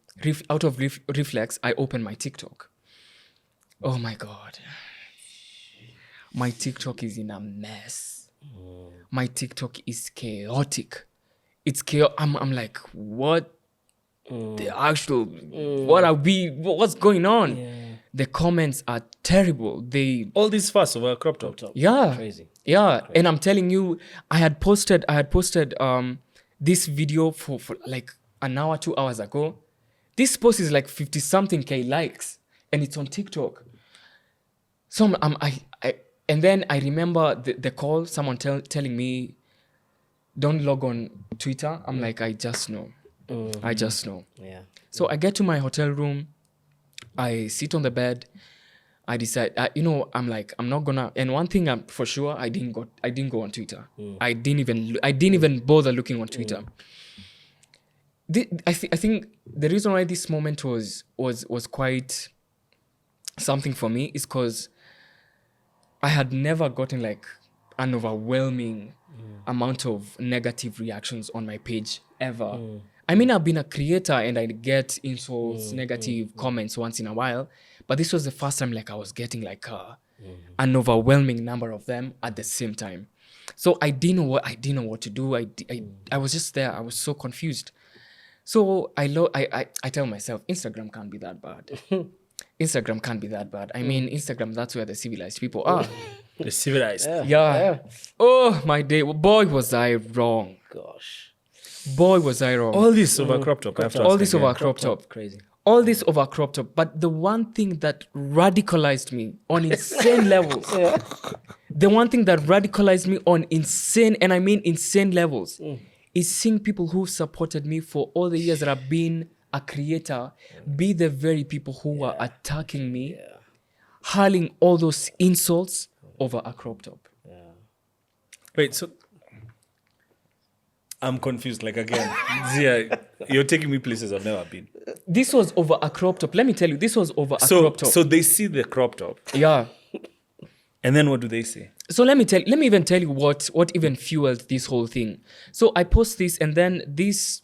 Out of reflex, I open my TikTok. Oh my God. My TikTok is in a mess. My TikTok is chaotic. It's chaotic. I'm like, what? The actual, what's going on? The comments are terrible. All this fuss over a crop top. Yeah. crazy. Yeah. And I'm telling you, I had posted this video for like an hour, 2 hours ago. This post is like 50 something K likes and it's on TikTok. So and then I remember the call, someone telling me, don't log on Twitter. I'm like, I just know. I just know. Yeah. So I get to my hotel room. I sit on the bed. I decide, I'm like, I'm not gonna. And one thing I'm for sure, I didn't go on Twitter. I didn't even bother looking on Twitter. I think the reason why this moment was quite something for me is because I had never gotten like an overwhelming amount of negative reactions on my page ever. I mean, I've been a creator and I get insults, negative comments once in a while, but this was the first time like I was getting like an overwhelming number of them at the same time. So I didn't know what to do. I was just there. I was so confused. So I tell myself, Instagram can't be that bad. Instagram can't be that bad. I mean, Instagram, that's where the civilized people are. The civilized. Yeah. Oh, my day. Boy, was I wrong. Gosh. Boy, was I wrong. All this over crop top. I have to All ask this again. over crop top. Crazy. All this over crop top. But the one thing that radicalized me on insane levels, the one thing that radicalized me on insane, and I mean insane levels, is seeing people who supported me for all the years that I've been a creator be the very people who were attacking me, hurling all those insults over a crop top. Wait, so I'm confused. Like again, Ziya, you're taking me places I've never been. This was over a crop top. Let me tell you, this was over a crop top. So they see the crop top, Yeah. and then what do they say? So let me even tell you what even fueled this whole thing. So I post this, and then this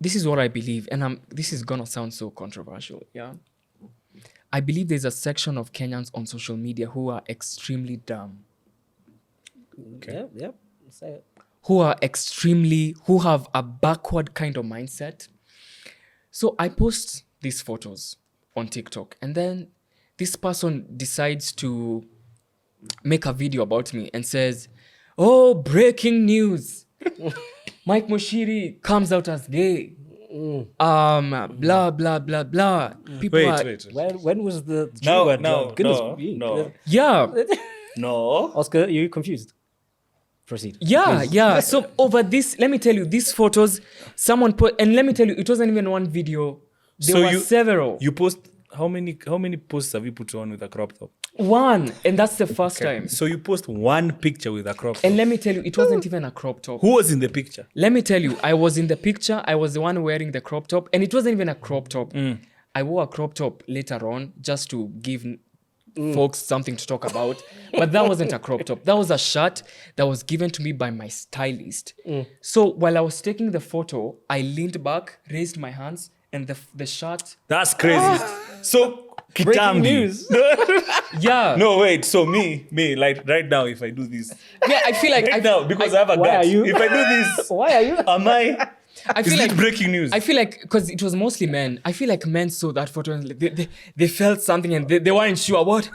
is what I believe, and this is gonna sound so controversial. Yeah, I believe there's a section of Kenyans on social media who are extremely dumb, Yep. Say it. who have a backward kind of mindset. So I post these photos on TikTok, and then this person decides to make a video about me and says, "Oh, breaking news! Mike Muchiri comes out as gay. Blah blah blah blah." People are, Wait. When was the No, word no, dropped? Goodness no, me. no. Yeah, No. Oscar, are you confused? Proceed. Yeah, Please. yeah. So over this, let me tell you, these photos, someone put, and let me tell you, it wasn't even one video. There were several. You post how many posts have you put on with a crop top? One, and that's the first time. So you post one picture with a crop top. And let me tell you, it wasn't even a crop top. Who was in the picture? Let me tell you, I was in the picture. I was the one wearing the crop top, and it wasn't even a crop top. I wore a crop top later on just to give folks something to talk about. But that wasn't a crop top. That was a shirt that was given to me by my stylist. So while I was taking the photo, I leaned back, raised my hands, and the shirt. That's crazy. So Breaking news. Yeah. No, wait. So me, like right now, if I do this, Yeah, I feel like right now, because I have a Why gut. are you- If I do this, Why are you? am I? I Is feel it like breaking news? I feel like because it was mostly men. I feel like men saw that photo and like, they felt something and they weren't sure what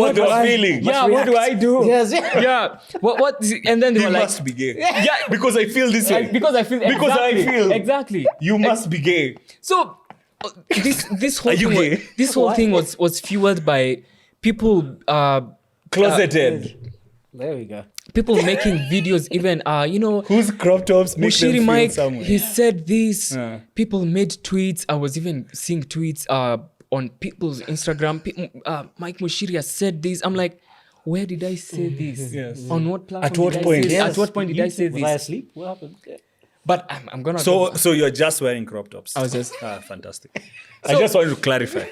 what do was I- feeling? Yeah, what do I do? Yes. Yeah. What? And then they You were like, must be gay. yeah, Because I feel this way. because I feel Because I exactly, feel- exactly. You must be gay. So this whole Are you thing gay? this whole Why? thing was fueled by people Closeted. There we go. people making videos even Whose crop tops make them Muchiri feel Mike, somewhere? he said this. People People made tweets. I was even seeing tweets on people's Instagram. Mike Muchiri has said this. I'm like, where did I say this? Yes. On what platform? At what did I point? say this? Yes. At what point did I say Was I this? asleep? What happened? Yeah. But I'm gonna. go- So you're just wearing crop tops. I was just. Fantastic. I just wanted to clarify.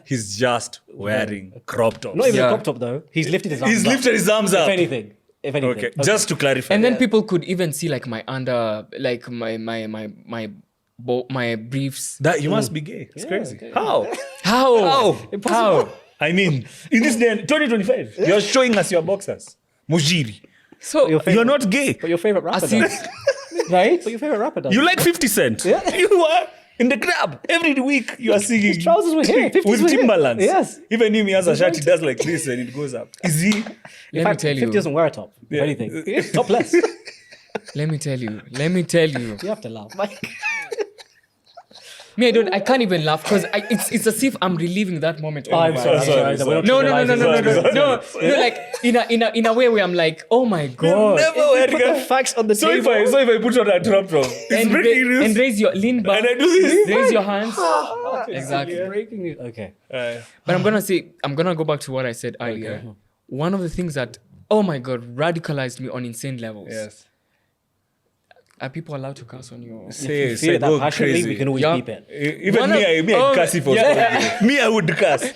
He's just wearing crop tops. Not even Yeah. a crop top though. He's lifted his arms He's up. lifted his arms up. If anything. Okay, just to clarify. And then people could even see like my like my briefs. that you must be gay. It's crazy. okay. How? How? How? I mean, in this day, 2025, you're showing us your boxers. Muchiri. So Your favorite- You're not gay. But your favorite rapper see- does. Right? But your favorite rapper does. You like 50 Cent. Yeah. You are in the club. Every week you are singing. His trousers were here. 50s with were here. Timberlands. Yes. Even him, he has a shirt, he does like this and it goes up. Is he? In let fact, me tell 50 you. doesn't wear a top. If Yeah. anything. Topless. Let me tell you. Let me tell you. You have to laugh. Me, I can't even laugh because it's as if I'm reliving that moment. Oh, I'm sorry. sorry. We're not No, trivializing it. like in a way where I'm like, oh my god. Never Put wearing the a... facts on the So if table. I put on a crop top, it's And, breaking news. and raise your lean back. And I do this. Raise your hands. Exactly. Breaking news. Okay. But I'm gonna go back to what I said earlier. One of the things that, oh my god, radicalized me on insane levels. Yes. Are people allowed to curse on your? If you feel it that go passionately, crazy. we can always Yeah. keep it. Even One me, of- I'd curse if I was yeah. me, I would curse.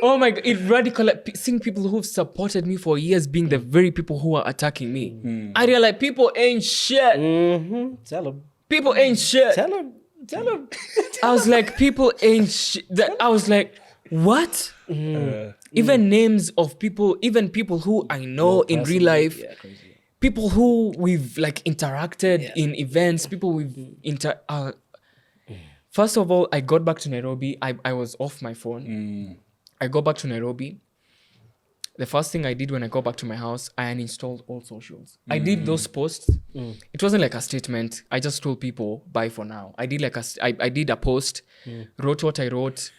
Oh my god, it radicalized. Seeing people who've supported me for years being the very people who are attacking me. I realize people ain't shit. Mm-hmm. Tell him. People ain't shit. Tell him. Tell him. I was like, people ain't shit. I was like, what? Even names of people, even people who I know in real life, Yeah, crazy. people who we've like interacted in events, people we've First of all, I got back to Nairobi. I was off my phone. I got back to Nairobi. The first thing I did when I got back to my house, I uninstalled all socials. I did those posts. It wasn't like a statement. I just told people, bye for now. I did like I did a post, wrote what I wrote,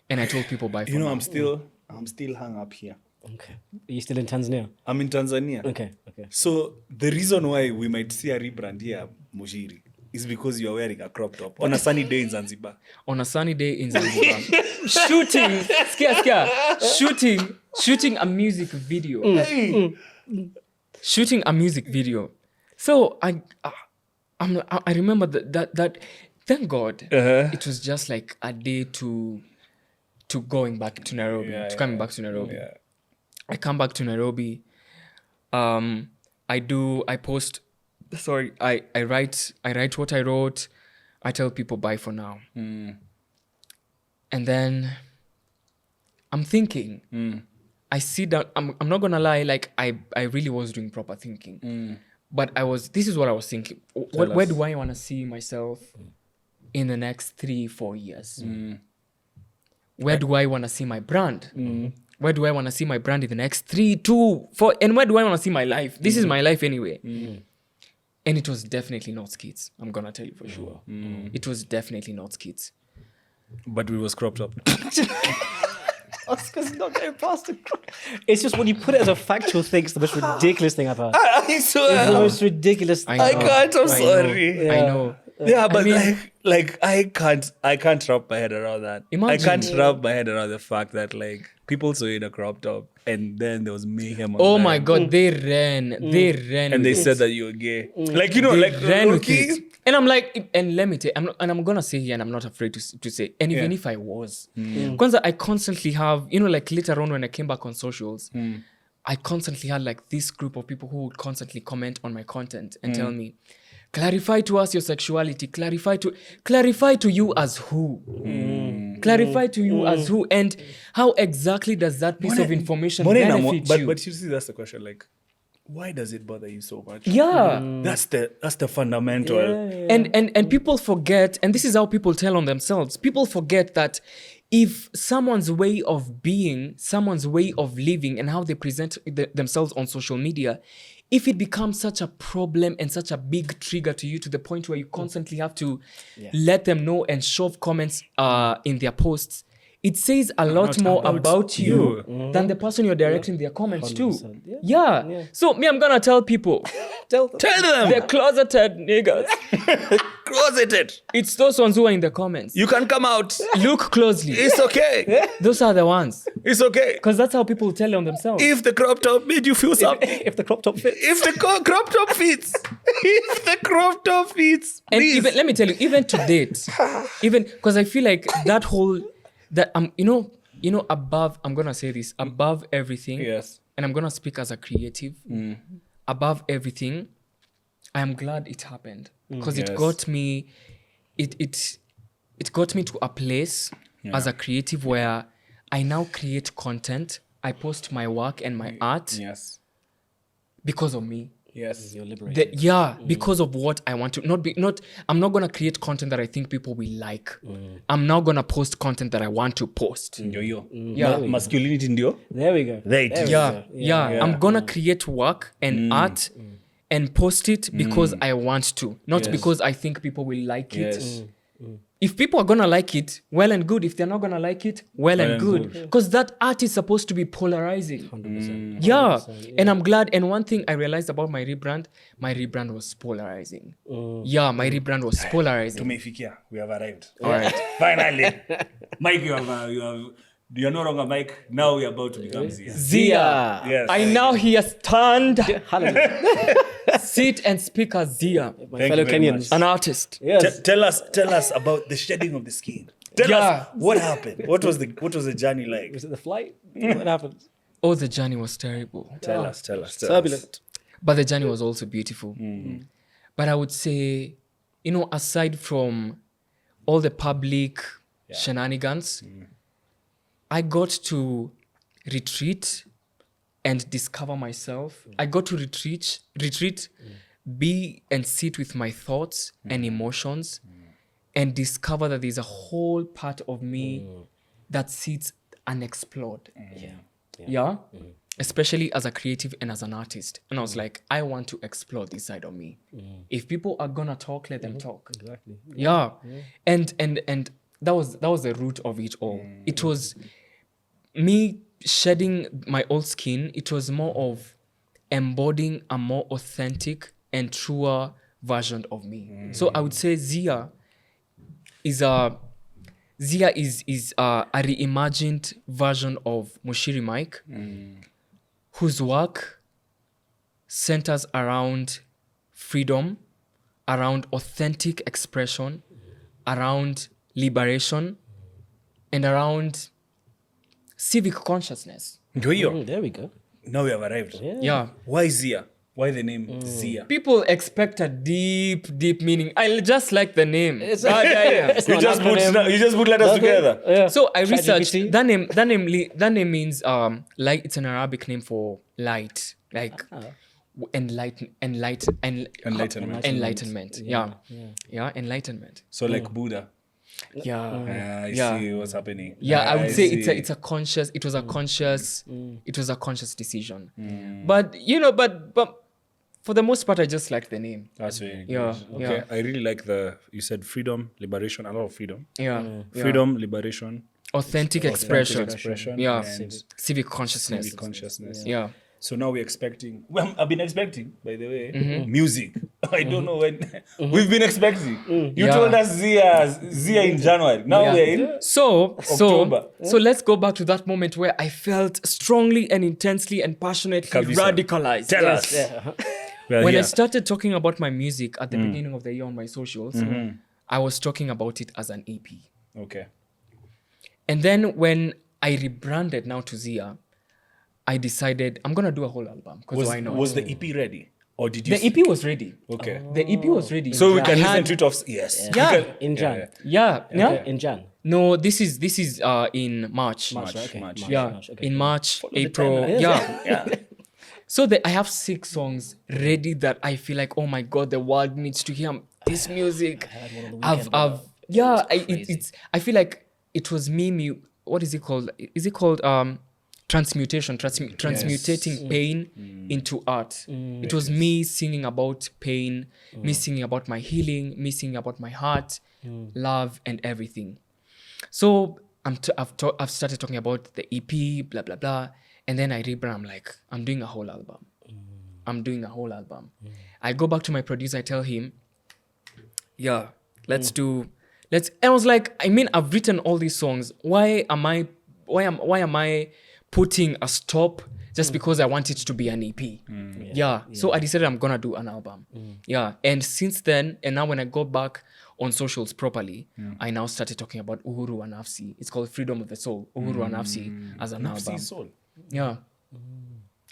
and I told people bye for now. I'm still hung up here. Okay. Are you still in Tanzania? I'm in Tanzania. Okay. So the reason why we might see a rebrand here, Muchiri, is because you are wearing a crop top on a sunny day in Zanzibar. On a sunny day in Zanzibar, shooting a music video. Shooting a music video. So I remember that thank God it was just like a day to going back to Nairobi, coming back to Nairobi. Yeah. I come back to Nairobi. I post. Sorry, I write what I wrote. I tell people bye for now. And then I'm thinking. I sit down. I'm not gonna lie. Like I really was doing proper thinking. But this is what I was thinking. Where do I want to see myself in the next 3-4 years? Where do I want to see my brand? Where do I want to see my brand in the next 3, 2, 4? And where do I want to see my life? This is my life anyway. And it was definitely not skits. I'm going to tell you for sure. It was definitely not skits. But we was cropped up. Oscar's not getting past it. It's just when you put it as a factual thing, it's the most ridiculous thing I've heard. I swear. It's the most ridiculous thing. I can't. I'm I know. sorry. I know. Yeah, but mean- like I can't wrap my head around that. Imagine- I can't wrap my head around the fact that like people saw you in a crop top and then there was mayhem. Oh online. my God, they ran. They ran. And they with said it. that you were gay. Like you know, They like ran with Rocky. it. And I'm like, and let me tell you, I'm gonna say here, and I'm not afraid to say, and even if I was, Kwanzaa, I constantly have, like later on when I came back on socials, I constantly had like this group of people who would constantly comment on my content and tell me, clarify to us your sexuality, clarify to you as who, clarify to you as who, and how exactly does that piece of information benefit you? But you see, that's the question. Like, why does it bother you so much? Yeah. That's the fundamental. And people forget, and this is how people tell on themselves. People forget that if someone's way of being, someone's way of living, and how they present themselves on social media, if it becomes such a problem and such a big trigger to you to the point where you constantly have to let them know and shove comments in their posts, it says a lot more about you than the person you're directing their comments to. 100%. Yeah. So me, I'm gonna tell people, Tell them. Tell them. they're closeted niggas. Closeted. It's those ones who are in the comments. You can come out. Look closely. It's okay. Those are the ones. It's okay. Because that's how people tell on themselves. If the crop top made you feel something. If the crop top fits. If the crop top fits. If the crop top fits. And Please. even, let me tell you, even to date, even because I feel like that whole, that above, I'm gonna say this, above everything, Yes. and I'm gonna speak as a creative, above everything, I am glad it happened because it Yes. got me, it got me to a place as a creative where I now create content. I post my work and my art Yes. because of me. Yes. You're liberated. Because of what I want to I'm not gonna create content that I think people will like. I'm now gonna post content that I want to post. Yo. Yeah. Masculinity ndio. There we go. There it is. Yeah. I'm gonna create work and art and post it because I want to, not because I think people will like it. Yes. If people are gonna like it, well and good. If they're not gonna like it, well and good. Because that art is supposed to be polarizing. 100%. Yeah. And I'm glad. And one thing I realized about my rebrand was polarizing. Yeah, my rebrand was polarizing. Tumefikia. We have arrived. All right. Finally. Mike, you're no longer Mike. Now we're about to become Ziya. Ziya. Yes. I now here stand, Hallelujah. sit and speak as Ziya, My Thank fellow you very Kenyans. an artist. Yes. Tell us about the shedding of the skin. Tell us what happened. What was the journey like? Was it the flight? What happened? Oh, the journey was terrible. Tell us. Turbulent. But the journey was also beautiful. But I would say, aside from all the public shenanigans, I got to retreat and discover myself. I got to retreat, be and sit with my thoughts and emotions and discover that there's a whole part of me that sits unexplored. Yeah. Especially as a creative and as an artist. And I was like, I want to explore this side of me. If people are gonna talk, let them talk. Exactly. Yeah. And that was the root of it all. It was me shedding my old skin. It was more of embodying a more authentic and truer version of me. So I would say Ziya is a reimagined version of Muchiri Mike, whose work centers around freedom, around authentic expression, around liberation, and around civic consciousness. There There we go. Now we have arrived. Yeah. Why Ziya? Why the name Ziya? People expect a deep meaning. I just like the name. It's You not just an acronym. put letters Nothing. together. Yeah. So I researched ChatGPT? that name means light. It's an Arabic name for light, like enlightenment. Yeah, enlightenment. So like Buddha. Yeah, I Yeah. see what's happening. yeah. I would say see. it's a conscious. It was a conscious. It was a conscious decision. But but for the most part, I just like the name. That's very good. Yeah, Okay. I really like you said freedom, liberation, a lot of freedom. Yeah, Freedom, liberation, authentic expression. Yeah. and Civic consciousness. civic consciousness. Yeah. So now we're expecting. Well, I've been expecting, by the way, music. I don't know when we've been expecting. You Yeah. told us Ziya in January. Now we're in. So October. let's go back to that moment where I felt strongly and intensely and passionately Kabisa. radicalized. Tell us. Well, When I yeah. started talking about my music at the beginning of the year on my socials, I was talking about it as an EP. Okay. And then when I rebranded now to Ziya, I decided I'm gonna do a whole album because why not? Was the EP ready, or did you? The EP was ready. Okay. The EP was ready. So we can I listen had- to it off. Yes. Yeah. We can- In Jan. Yeah. In Jan. No, this is in March. March, right? Okay. March. Yeah, March, okay. in March, the April. timeline. Yeah. So I have 6 songs ready that I feel like, oh my God, the world needs to hear this music. I feel like it was me. What is it called? Is it called transmutation? Transmutating pain into art. It was me singing about pain, me singing about my healing, me singing about my heart, love, and everything. So I've started talking about the EP, blah blah blah, and then I rebrand. I'm like, I'm doing a whole album. I go back to my producer. I tell him, yeah, let's. And I was like, I mean, I've written all these songs. Why am I putting a stop just because I want it to be an EP? So I decided I'm gonna do an album. And since then, and now when I go back on socials properly, I now started talking about Uhuru and Nafsi. It's called Freedom of the Soul, Uhuru and Nafsi as an album. Soul. Yeah.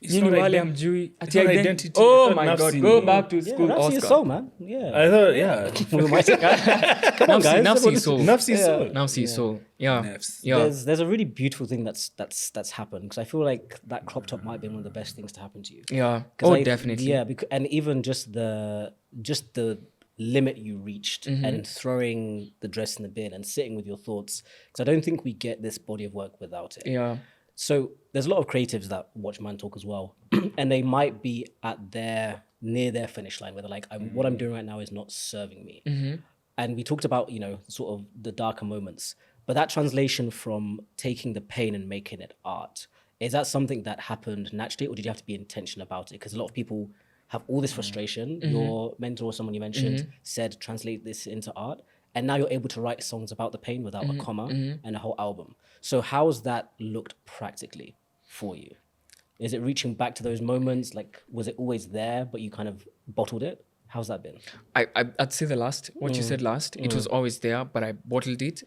It's Nyinyi not wale ident- hamjui. it's Ati not ident- identity. Oh I thought my God, Nafsi go ni- back to Yeah, school, Nafsi is Oscar. soul, man. Yeah. I thought, yeah. Come on, guys. Nafsi is soul. Nafsi is soul. Nafsi is soul. Yeah. Nafs. Yeah. There's a really beautiful thing that's happened, because I feel like that crop top might have been one of the best things to happen to you. Yeah. 'Cause Oh, I- definitely. Yeah, and even just the limit you reached and throwing the dress in the bin and sitting with your thoughts, because I don't think we get this body of work without it. Yeah. So there's a lot of creatives that watch Mantalk as well, and they might be near their finish line where they're like, what I'm doing right now is not serving me. And we talked about, sort of the darker moments, but that translation from taking the pain and making it art, is that something that happened naturally, or did you have to be intentional about it? Because a lot of people have all this frustration. Your mentor, someone you mentioned, said, translate this into art. And now you're able to write songs about the pain without a comma and a whole album. So how's that looked practically for you? Is it reaching back to those moments? Like, was it always there, but you kind of bottled it? How's that been? I'd say what you said last. It was always there, but I bottled it.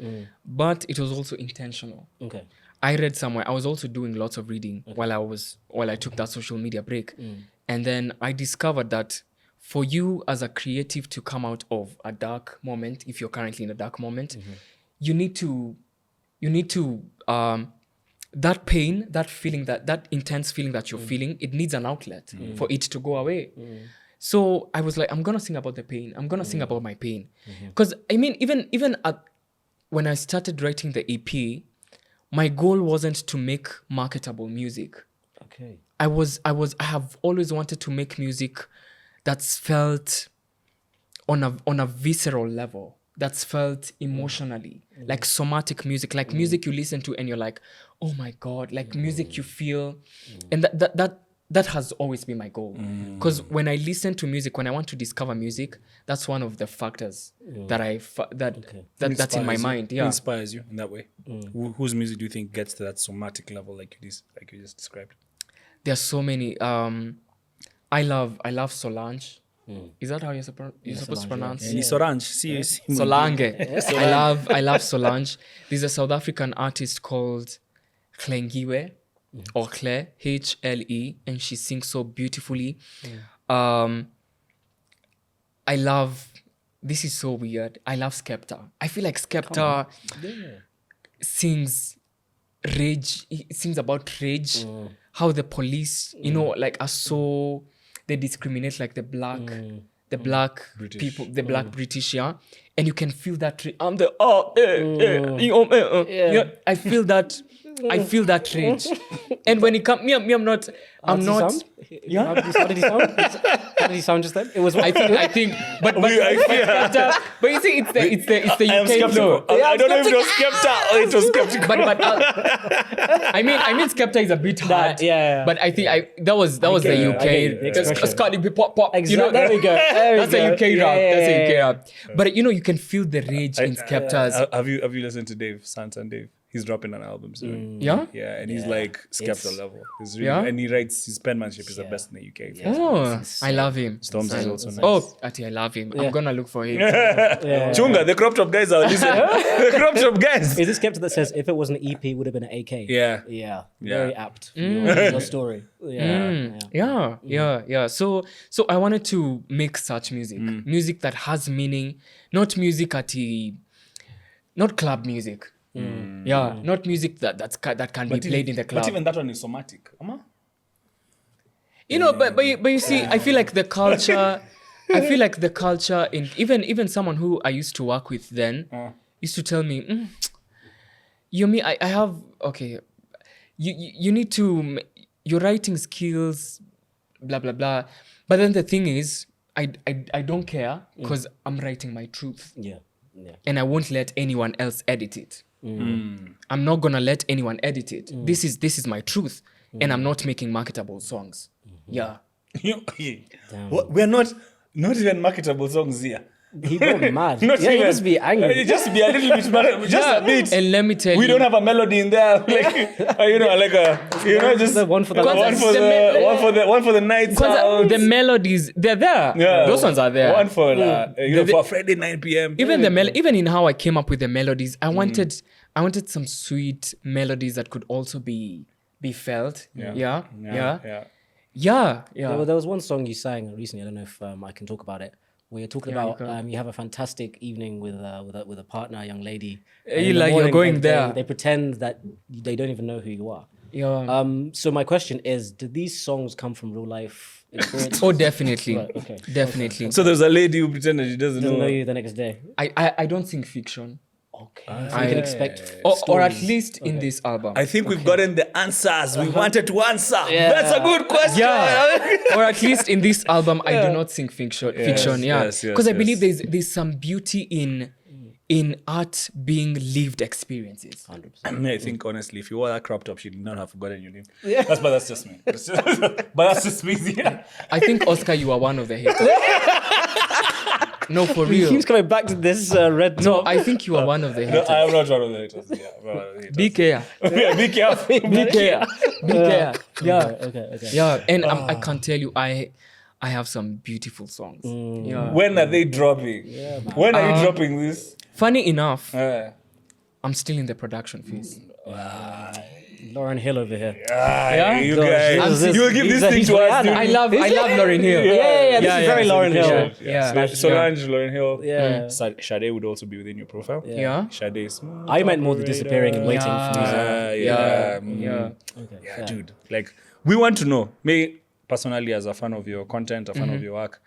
But it was also intentional. Okay. I read somewhere. I was also doing lots of reading while I took that social media break, and then I discovered that for you as a creative to come out of a dark moment, if you're currently in a dark moment, you need to that pain, that feeling, that intense feeling that you're feeling, it needs an outlet for it to go away. So I was like, I'm gonna sing about the pain. I'm gonna sing about my pain, because I mean, even when I started writing the EP, my goal wasn't to make marketable music. Okay. I have always wanted to make music that's felt on a visceral level, that's felt emotionally, like somatic music, like music you listen to and you're like, oh my God, like music you feel. And that has always been my goal. Because when I listen to music, when I want to discover music, that's one of the factors that's in my Inspires you. mind. Who Yeah. inspires you in that way? Whose music do you think gets to that somatic level, like you just described? There's so many. I love Solange. Is that how you're supposed to pronounce it? Ni Solange. See, Solange. I love Solange. There's a South African artist called Klengiwe or Claire, HLE, and she sings so beautifully. I love, this is so weird, I love Skepta. I feel like Skepta sings rage, he sings about rage, how the police, like are so, they discriminate like the black British. people, the black British, yeah. And you can feel that, I'm the, I feel that rage. And when it comes, I'm not. I'm not. Yeah. How did he sound? How did he sound just then? It was. I think, but you see, it's the I am UK skeptical. flow. I don't know if it was Skepta or it was skeptical. But I mean, Skepta is a bit hard. Yeah. But I think that was the get it, UK. I get it, the Because expression. Scotty be pop. You know, There we go. that's a UK rap. Yeah. That's a UK rap. But you can feel the rage in Skepta's. Have you listened to Dave, Santan Dave? He's dropping an album soon. Yeah. Yeah, and he's like Skepta level. He's really, Yeah? and he writes, his penmanship is the best in the UK. Yeah. Oh, I love him. Storms is also nice. Oh, Ati, I love him. I'm gonna look for him. Chunga, the crop top guys are listening. The crop top guys. Is this Skepta that says if it was an EP, it would have been an AK? Yeah. Yeah. Yeah. Very apt. For your story. Yeah. So I wanted to make such music. Music that has meaning, not music not club music. Yeah, not music that can be played in the club. But even that one is somatic. But you see, I feel like the culture. In even someone who I used to work with then used to tell me, I have okay. You need to your writing skills, blah blah blah. But then the thing is, I don't care because I'm writing my truth. Yeah. And I won't let anyone else edit it. I'm not gonna let anyone edit it. This is my truth, and I'm not making marketable songs. Yeah. We're not even marketable songs here. He got mad. Not He even. must be angry. Just be a little bit, just a bit. And let me tell you, We don't have a melody in there, like just The one for the one for the nights out. the melodies, they're there. Yeah. Those ones are there. One for for Friday 9 p.m. Even even in how I came up with the melodies, I wanted some sweet melodies that could also be felt. Yeah. There was one song you sang recently. I don't know if I can talk about it. Where you're talking about you have a fantastic evening with a partner, a young lady. And in the You're morning, going there. They pretend that they don't even know who you are. Yeah. So my question is, did these songs come from real life experience? Oh, definitely. Right, okay. Definitely. So there's a lady who pretended she doesn't Didn't know. know you the next day. I don't sing fiction. Okay. So you can expect Or at stories. least in this album. I think we've gotten the answers we wanted to answer. That's a good question. Yeah. Or at least in this album, I do not sing fiction. Yeah. yes, Because I yes. believe there's some beauty in art being lived experiences. 100%. I think honestly, if you wore that crop top, she did not have forgotten your name. That's just me. But that's just me. Yeah. I think, Oscar, you are one of the haters. No, for He real. keeps coming back to this red No, top. I think you are one of the No, haters. I am not one of the haters. Yeah, I'm not one of the haters. Be careful. Yeah, be careful. Be careful. Be careful. Yeah. Okay. Yeah. And I can tell you, I have some beautiful songs. Yeah. When are they dropping? When are you dropping this? Funny enough, Uh, I'm still in the production phase. Lauren Hill over here. Yeah? you Gosh, guys, this- you will give he's this a- thing he's to us. Rihanna. dude. I love Lauryn Hill. Yeah. This is very Lauren Hill. Yeah. Solange, Lauren Hill. Yeah. Sade would also be within your profile. Yeah. Sade is. I meant more the disappearing and waiting for music. Yeah. Dude. Like, we want to know. Me, personally, as a fan of your content, a fan of your work,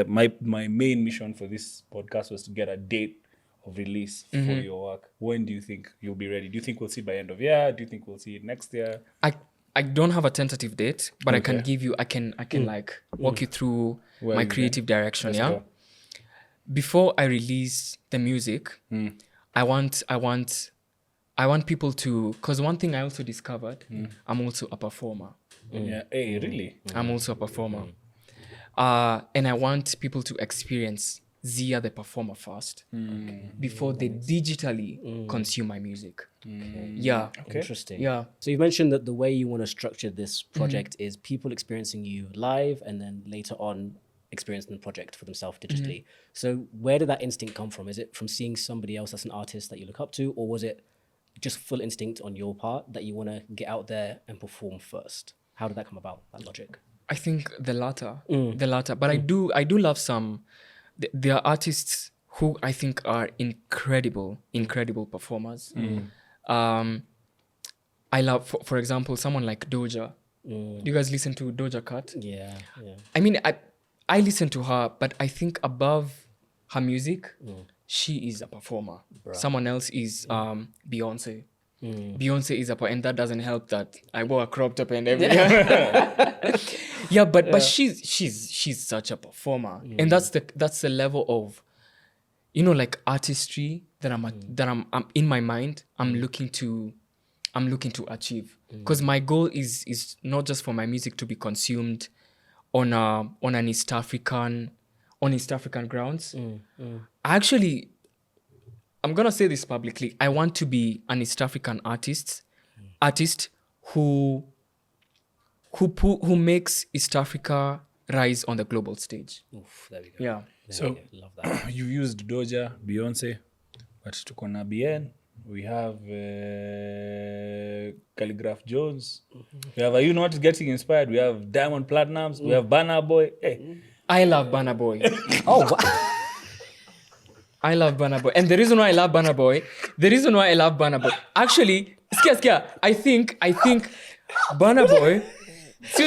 my main mission for this podcast was to get a date of release for your work. When do you think you'll be ready? Do you think we'll see it by end of year? Do you think we'll see it next year? I don't have a tentative date, but I can Okay. give you, I can like walk you through Well, my yeah. creative direction. Let's Yeah. go. Before I release the music, I want people to, because one thing I also discovered, I'm also a performer. Yeah. Hey, really? I'm also a performer. And I want people to experience Ziya the performer first before they digitally consume my music. Yeah. Interesting. Yeah. So you mentioned that the way you want to structure this project is people experiencing you live and then later on experiencing the project for themselves digitally. So where did that instinct come from? Is it from seeing somebody else as an artist that you look up to, or was it just full instinct on your part that you want to get out there and perform first? How did that come about, that logic? I think the latter. But I do love some. There are artists who I think are incredible performers. I love, for example, someone like Doja. Do you guys listen to Doja Cat? Yeah. I mean, I listen to her, but I think above her music, she is a performer. Someone else is Beyonce. Beyonce is a poet, and that doesn't help that I wore a crop top and everything. Yeah, but she's such a performer, and that's the level of, like artistry that I'm in my mind. I'm looking to achieve, because my goal is not just for my music to be consumed on an East African grounds. Actually, I'm gonna say this publicly. I want to be an East African artist who makes East Africa rise on the global stage. Oof, there we go. Yeah. So Love that. you used Doja, Beyonce, but tuko na Bien. We have Calligraph Jones. We have Are You Not Getting Inspired? We have Diamond Platnumz. We have Burna Boy. Hey. I love Burna Boy. Oh, wow. I love Burna Boy. And the reason why I love Burna Boy, actually, skia, I think Burna Boy, you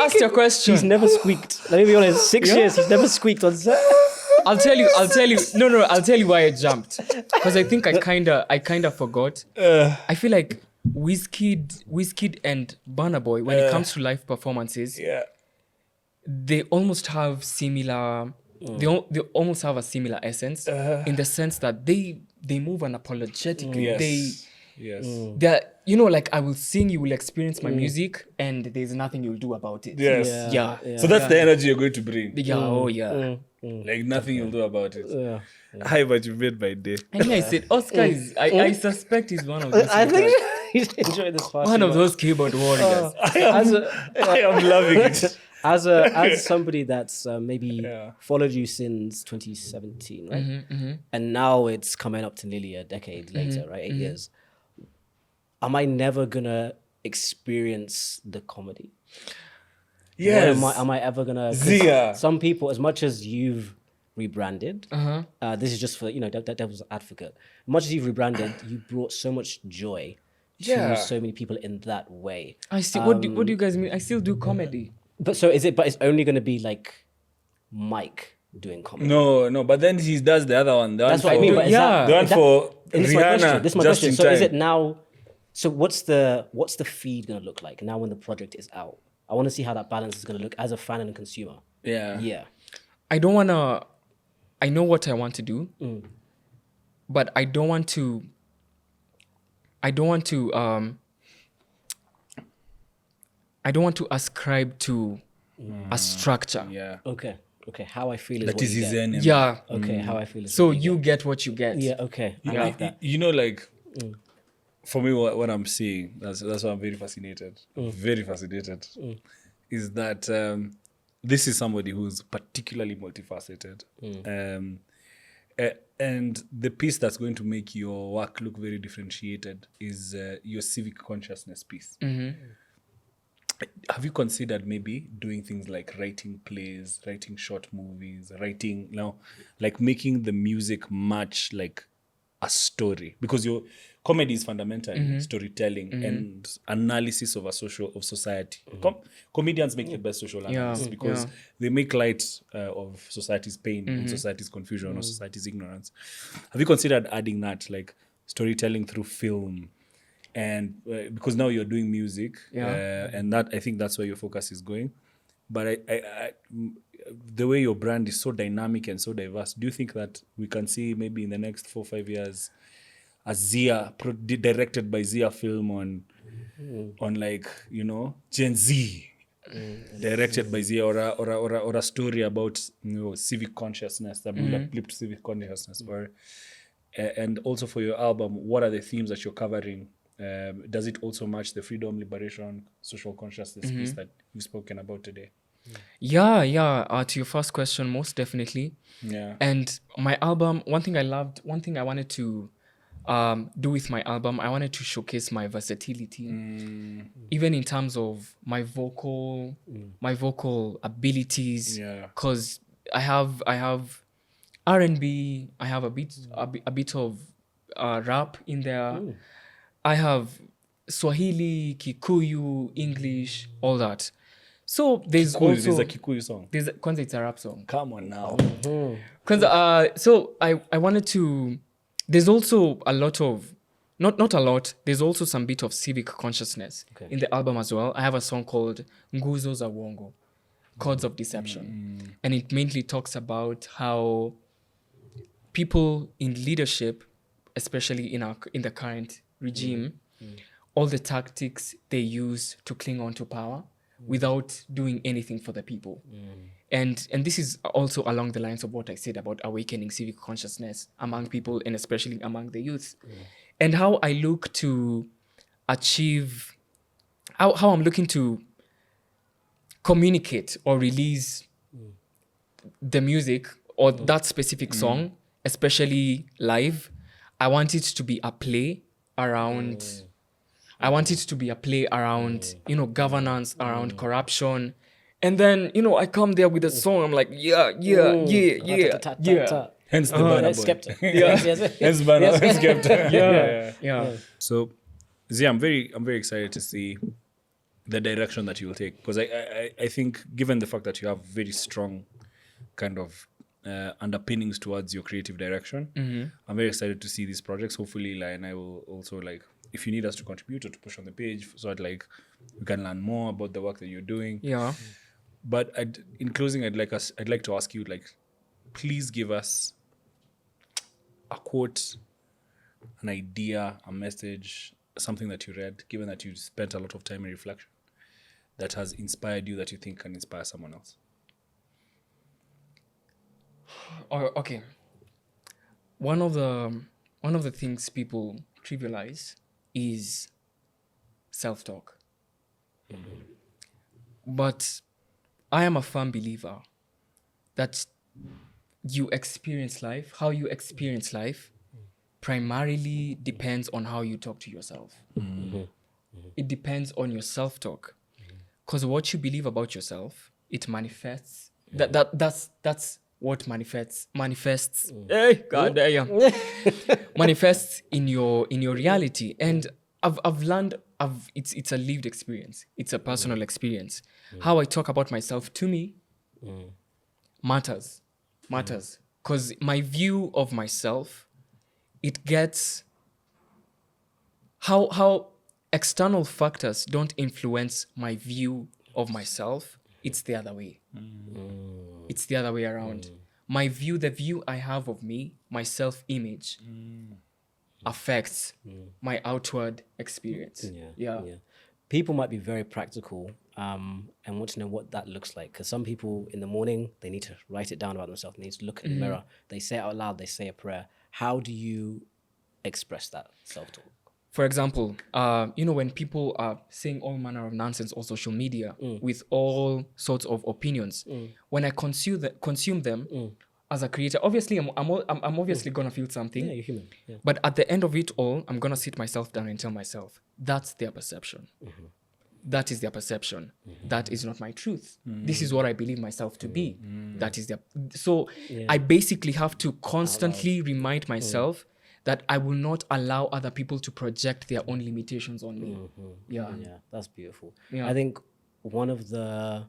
asked your question. He's never squeaked. Let me be honest. 6 years, he's never squeaked on set. I'll tell you. No, I'll tell you why I jumped. Because I think I kinda forgot. I feel like Wizkid and Burna Boy, when it comes to live performances, Yeah. they almost have similar. They almost have a similar essence, in the sense that they move unapologetically. Yes. Yes. They're, like, I will sing, you will experience my music, and there's nothing you'll do about it. Yes. Yeah. So that's the energy you're going to bring. Yeah. Oh yeah. Like nothing you'll do about it. Yeah. Hi, but you made my day. And I said, Oscar is. I suspect he's one of those. I think he's enjoying this part. one of those keyboard warriors. I am loving it. As somebody that's maybe followed you since 2017, right? And now it's coming up to nearly a decade later, right? 8 years. Am I never gonna experience the comedy? Yes. Or am I ever gonna? 'Cause Ziya. some people, as much as you've rebranded, this is just for that devil's advocate. As much as you've rebranded, you brought so much joy to so many people in that way. I still. What do you guys mean? I still do comedy. But so is it? But it's only going to be like Mike doing comedy. No, but then he does the other one. The That's one what I mean. But is yeah. the one for and this is my Rihanna. question. This is my just question. in So time. is it now? So what's the feed going to look like now when the project is out? I want to see how that balance is going to look as a fan and a consumer. Yeah. Yeah. I don't wanna. I know what I want to do, but I don't want to. I don't want to ascribe to a structure. Yeah. Okay. How I feel is That what is you his get. enemy. Yeah. Okay. How I feel is So what you get what you get. Yeah. Okay. I like that. Like, for me, what I'm seeing, that's why I'm very fascinated. Very fascinated. Is that this is somebody who's particularly multifaceted. And the piece that's going to make your work look very differentiated is your civic consciousness piece. Have you considered maybe doing things like writing plays, writing short movies, like making the music match like a story? Because your comedy is fundamentally storytelling and analysis of society. Comedians make the best social analysis because they make light of society's pain and society's confusion or society's ignorance. Have you considered adding that, like storytelling through film? And because now you're doing music, and that I think that's where your focus is going. But I the way your brand is so dynamic and so diverse, do you think that we can see maybe in the next 4 or 5 years a Ziya directed by Ziya film on like Gen Z, directed by Ziya, or a story about civic consciousness that will uplift civic consciousness, and also for your album, what are the themes that you're covering? Does it also match the freedom, liberation, social consciousness piece that you've spoken about today? Yeah. To your first question, most definitely. Yeah. And my album, one thing I wanted to do with my album, I wanted to showcase my versatility, even in terms of my vocal abilities. Yeah. Because I have R&B, I have a bit of rap in there. I have Swahili, Kikuyu, English, all that. So there's There's also a Kikuyu song. Kwanzaa, it's a rap song. Come on now. So I wanted to. There's also a lot of not a lot. There's also some bit of civic consciousness in the album as well. I have a song called Nguzo za Uongo, Chords of Deception. And it mainly talks about how people in leadership, especially in the current regime, all the tactics they use to cling on to power without doing anything for the people. And this is also along the lines of what I said about awakening civic consciousness among people and especially among the youth. And how I look to achieve, how I'm looking to communicate or release the music or that specific song, especially live. I want it to be a play around, I want it to be a play around, governance, around corruption. And then, I come there with a song. I'm like, yeah. Hence the banner boy. Skeptic. Hence banner skeptic. Yeah. So, Ziya, I'm very excited to see the direction that you will take, because I think, given the fact that you have very strong kind of underpinnings towards your creative direction, I'm very excited to see these projects. Hopefully, and I will also if you need us to contribute or to push on the page, so that we can learn more about the work that you're doing. Yeah. But in closing, I'd like to ask you, please give us a quote, an idea, a message, something that you read, given that you spent a lot of time in reflection, that has inspired you, that you think can inspire someone else. Okay. One of the things people trivialize is self-talk. But I am a firm believer that you experience life, how you experience life primarily depends on how you talk to yourself. It depends on your self-talk. Because what you believe about yourself, it manifests. That's what manifests. Hey, God damn. Manifests in your reality. And I've learned it's a lived experience. It's a personal experience. How I talk about myself to me matters. Because my view of myself, it gets how external factors don't influence my view of myself. It's the other way. It's the other way around. My view, the view I have of me, my self-image, affects my outward experience. Yeah. People might be very practical and want to know what that looks like. Because some people in the morning, they need to write it down about themselves. They need to look in the mirror. They say it out loud. They say a prayer. How do you express that self-talk? For example, when people are saying all manner of nonsense on social media with all sorts of opinions, when I consume them as a creator, obviously I'm obviously gonna feel something. Yeah, you're human. Yeah. But at the end of it all, I'm gonna sit myself down and tell myself, that's their perception. That is their perception. That is not my truth. This is what I believe myself to be. That is their. So I basically have to constantly remind myself that I will not allow other people to project their own limitations on me. Yeah, that's beautiful. Yeah. I think one of the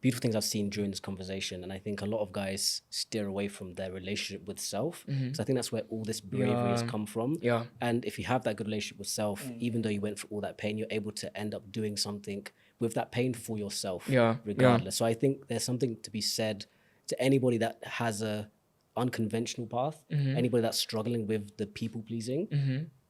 beautiful things I've seen during this conversation, and I think a lot of guys steer away from their relationship with self, because I think that's where all this bravery has come from. Yeah. And if you have that good relationship with self, even though you went through all that pain, you're able to end up doing something with that pain for yourself, regardless. So I think there's something to be said to anybody that has a unconventional path, anybody that's struggling with the people pleasing,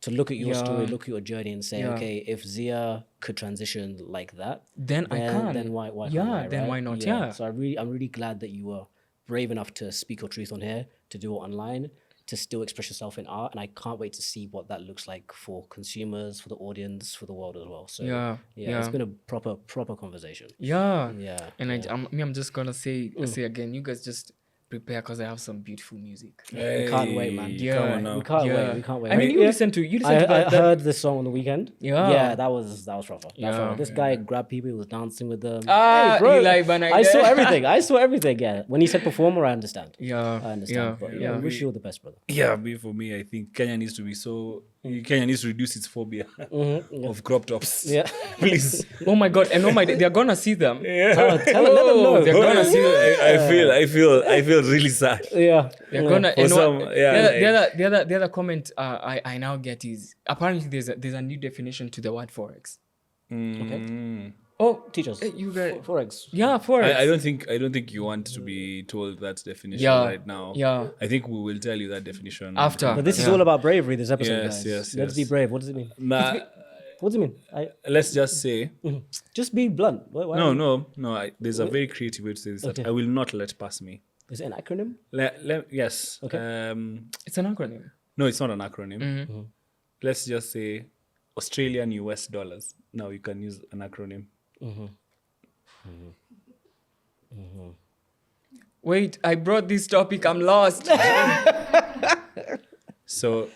to look at your story, look at your journey and say, okay, if Ziya could transition like that, then I can. Then why Yeah, can't I, then right? why not? Yeah. So I'm really glad that you were brave enough to speak your truth on here, to do it online, to still express yourself in art. And I can't wait to see what that looks like for consumers, for the audience, for the world as well. So it's been a proper conversation. Yeah. And yeah. I'm just gonna say again, you guys just prepare, because I have some beautiful music. We can't wait, man. Yeah. Come on now. We can't wait. I mean, you listen to I heard this song on the weekend. Yeah. that was proper. Yeah. This guy grabbed people, he was dancing with them. Ah, Hey, bro, Eli Banai. I saw everything. Yeah. When he said performer, I understand. Yeah. I understand. But we wish you all the best, brother. Yeah, for me, I think Kenya needs to be so Kenya needs to reduce its phobia of crop tops. Yeah. Please. Oh my God! And they're gonna see them. Tell them, let them know. They're gonna see them. I feel really sad. Yeah. They're gonna. For And some, the other comment I now get is apparently there's a new definition to the word forex. Okay. Oh, teach us. You guys. Forex. Yeah, forex. I don't think you want to be told that definition Yeah, right now. yeah. I think we will tell you that definition After. But this is all about bravery, this episode, Yes, guys. yes, Let's yes. be brave. What does it mean? What does it mean? Let's just say Just be blunt. Why no. There's a very creative way to say this. That I will not let pass me. Is it an acronym? Yes. Okay. It's an acronym. No, it's not an acronym. Let's just say Australian US dollars. Now you can use an acronym. Wait, I brought this topic. I'm lost. So,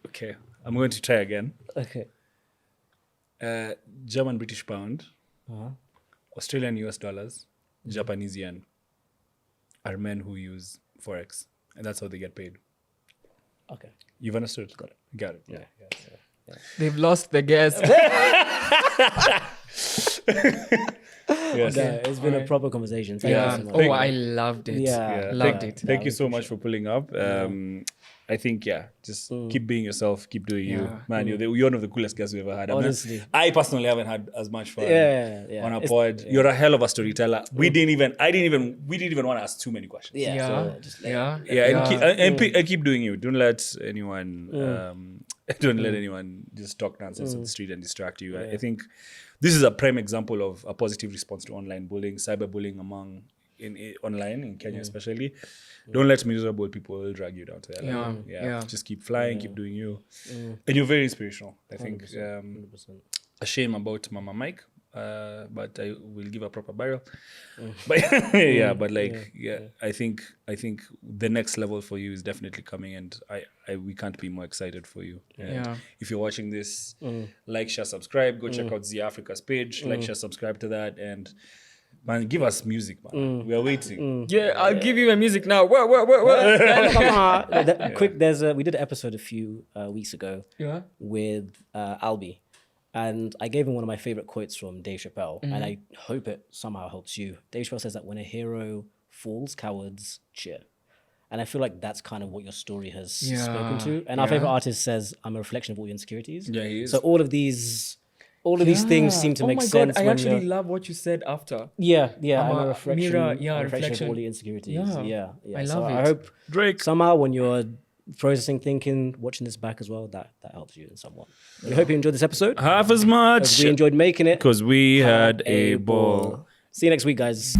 okay, I'm going to try again. Okay. German British pound, Australian US dollars, Japanese yen are men who use forex, and that's how they get paid. Okay. You've understood? Got it. Yeah. They've lost the guess. Yes. Yeah, it's been a proper conversation. Thank you so much. Oh, I loved it. Yeah. Loved it. Thank you so much for pulling up. I think, just keep being yourself, keep doing you. Man, you're one of the coolest guys we've ever had. Honestly. I personally haven't had as much fun Yeah. on a pod. You're a hell of a storyteller. We didn't even want to ask too many questions. Yeah. Yeah. So just And keep doing you. Don't let anyone just talk nonsense on the street and distract you. I think this is a prime example of a positive response to online bullying, cyberbullying online in Kenya especially. Don't let miserable people drag you down to that level. Just keep flying, keep doing you. And you're very inspirational. I think 100%. a shame about Mama Mike, but I will give a proper burial. But I think the next level for you is definitely coming, and we can't be more excited for you. And if you're watching this, like, share, subscribe. Go check out Ziya Africa's page. Like, share, subscribe to that, and man, give us music, man. We are waiting. Yeah, I'll give you my music now. What? Quick, we did an episode a few weeks ago with Albie. And I gave him one of my favorite quotes from Dave Chappelle, and I hope it somehow helps you. Dave Chappelle says that when a hero falls, cowards cheer. And I feel like that's kind of what your story has spoken to. And our favorite artist says, I'm a reflection of all your insecurities. Yeah, he is. So all of these things seem to make sense. God, I actually love what you said after. I'm I'm a a reflection, mirror, a reflection of reflection. all the insecurities. Yeah. I So love I it. hope Drake. somehow when you're processing, thinking, watching this back as well, that helps you in somewhat. We hope you enjoyed this episode. Half as much We enjoyed making it. because we had a ball. See you next week, guys.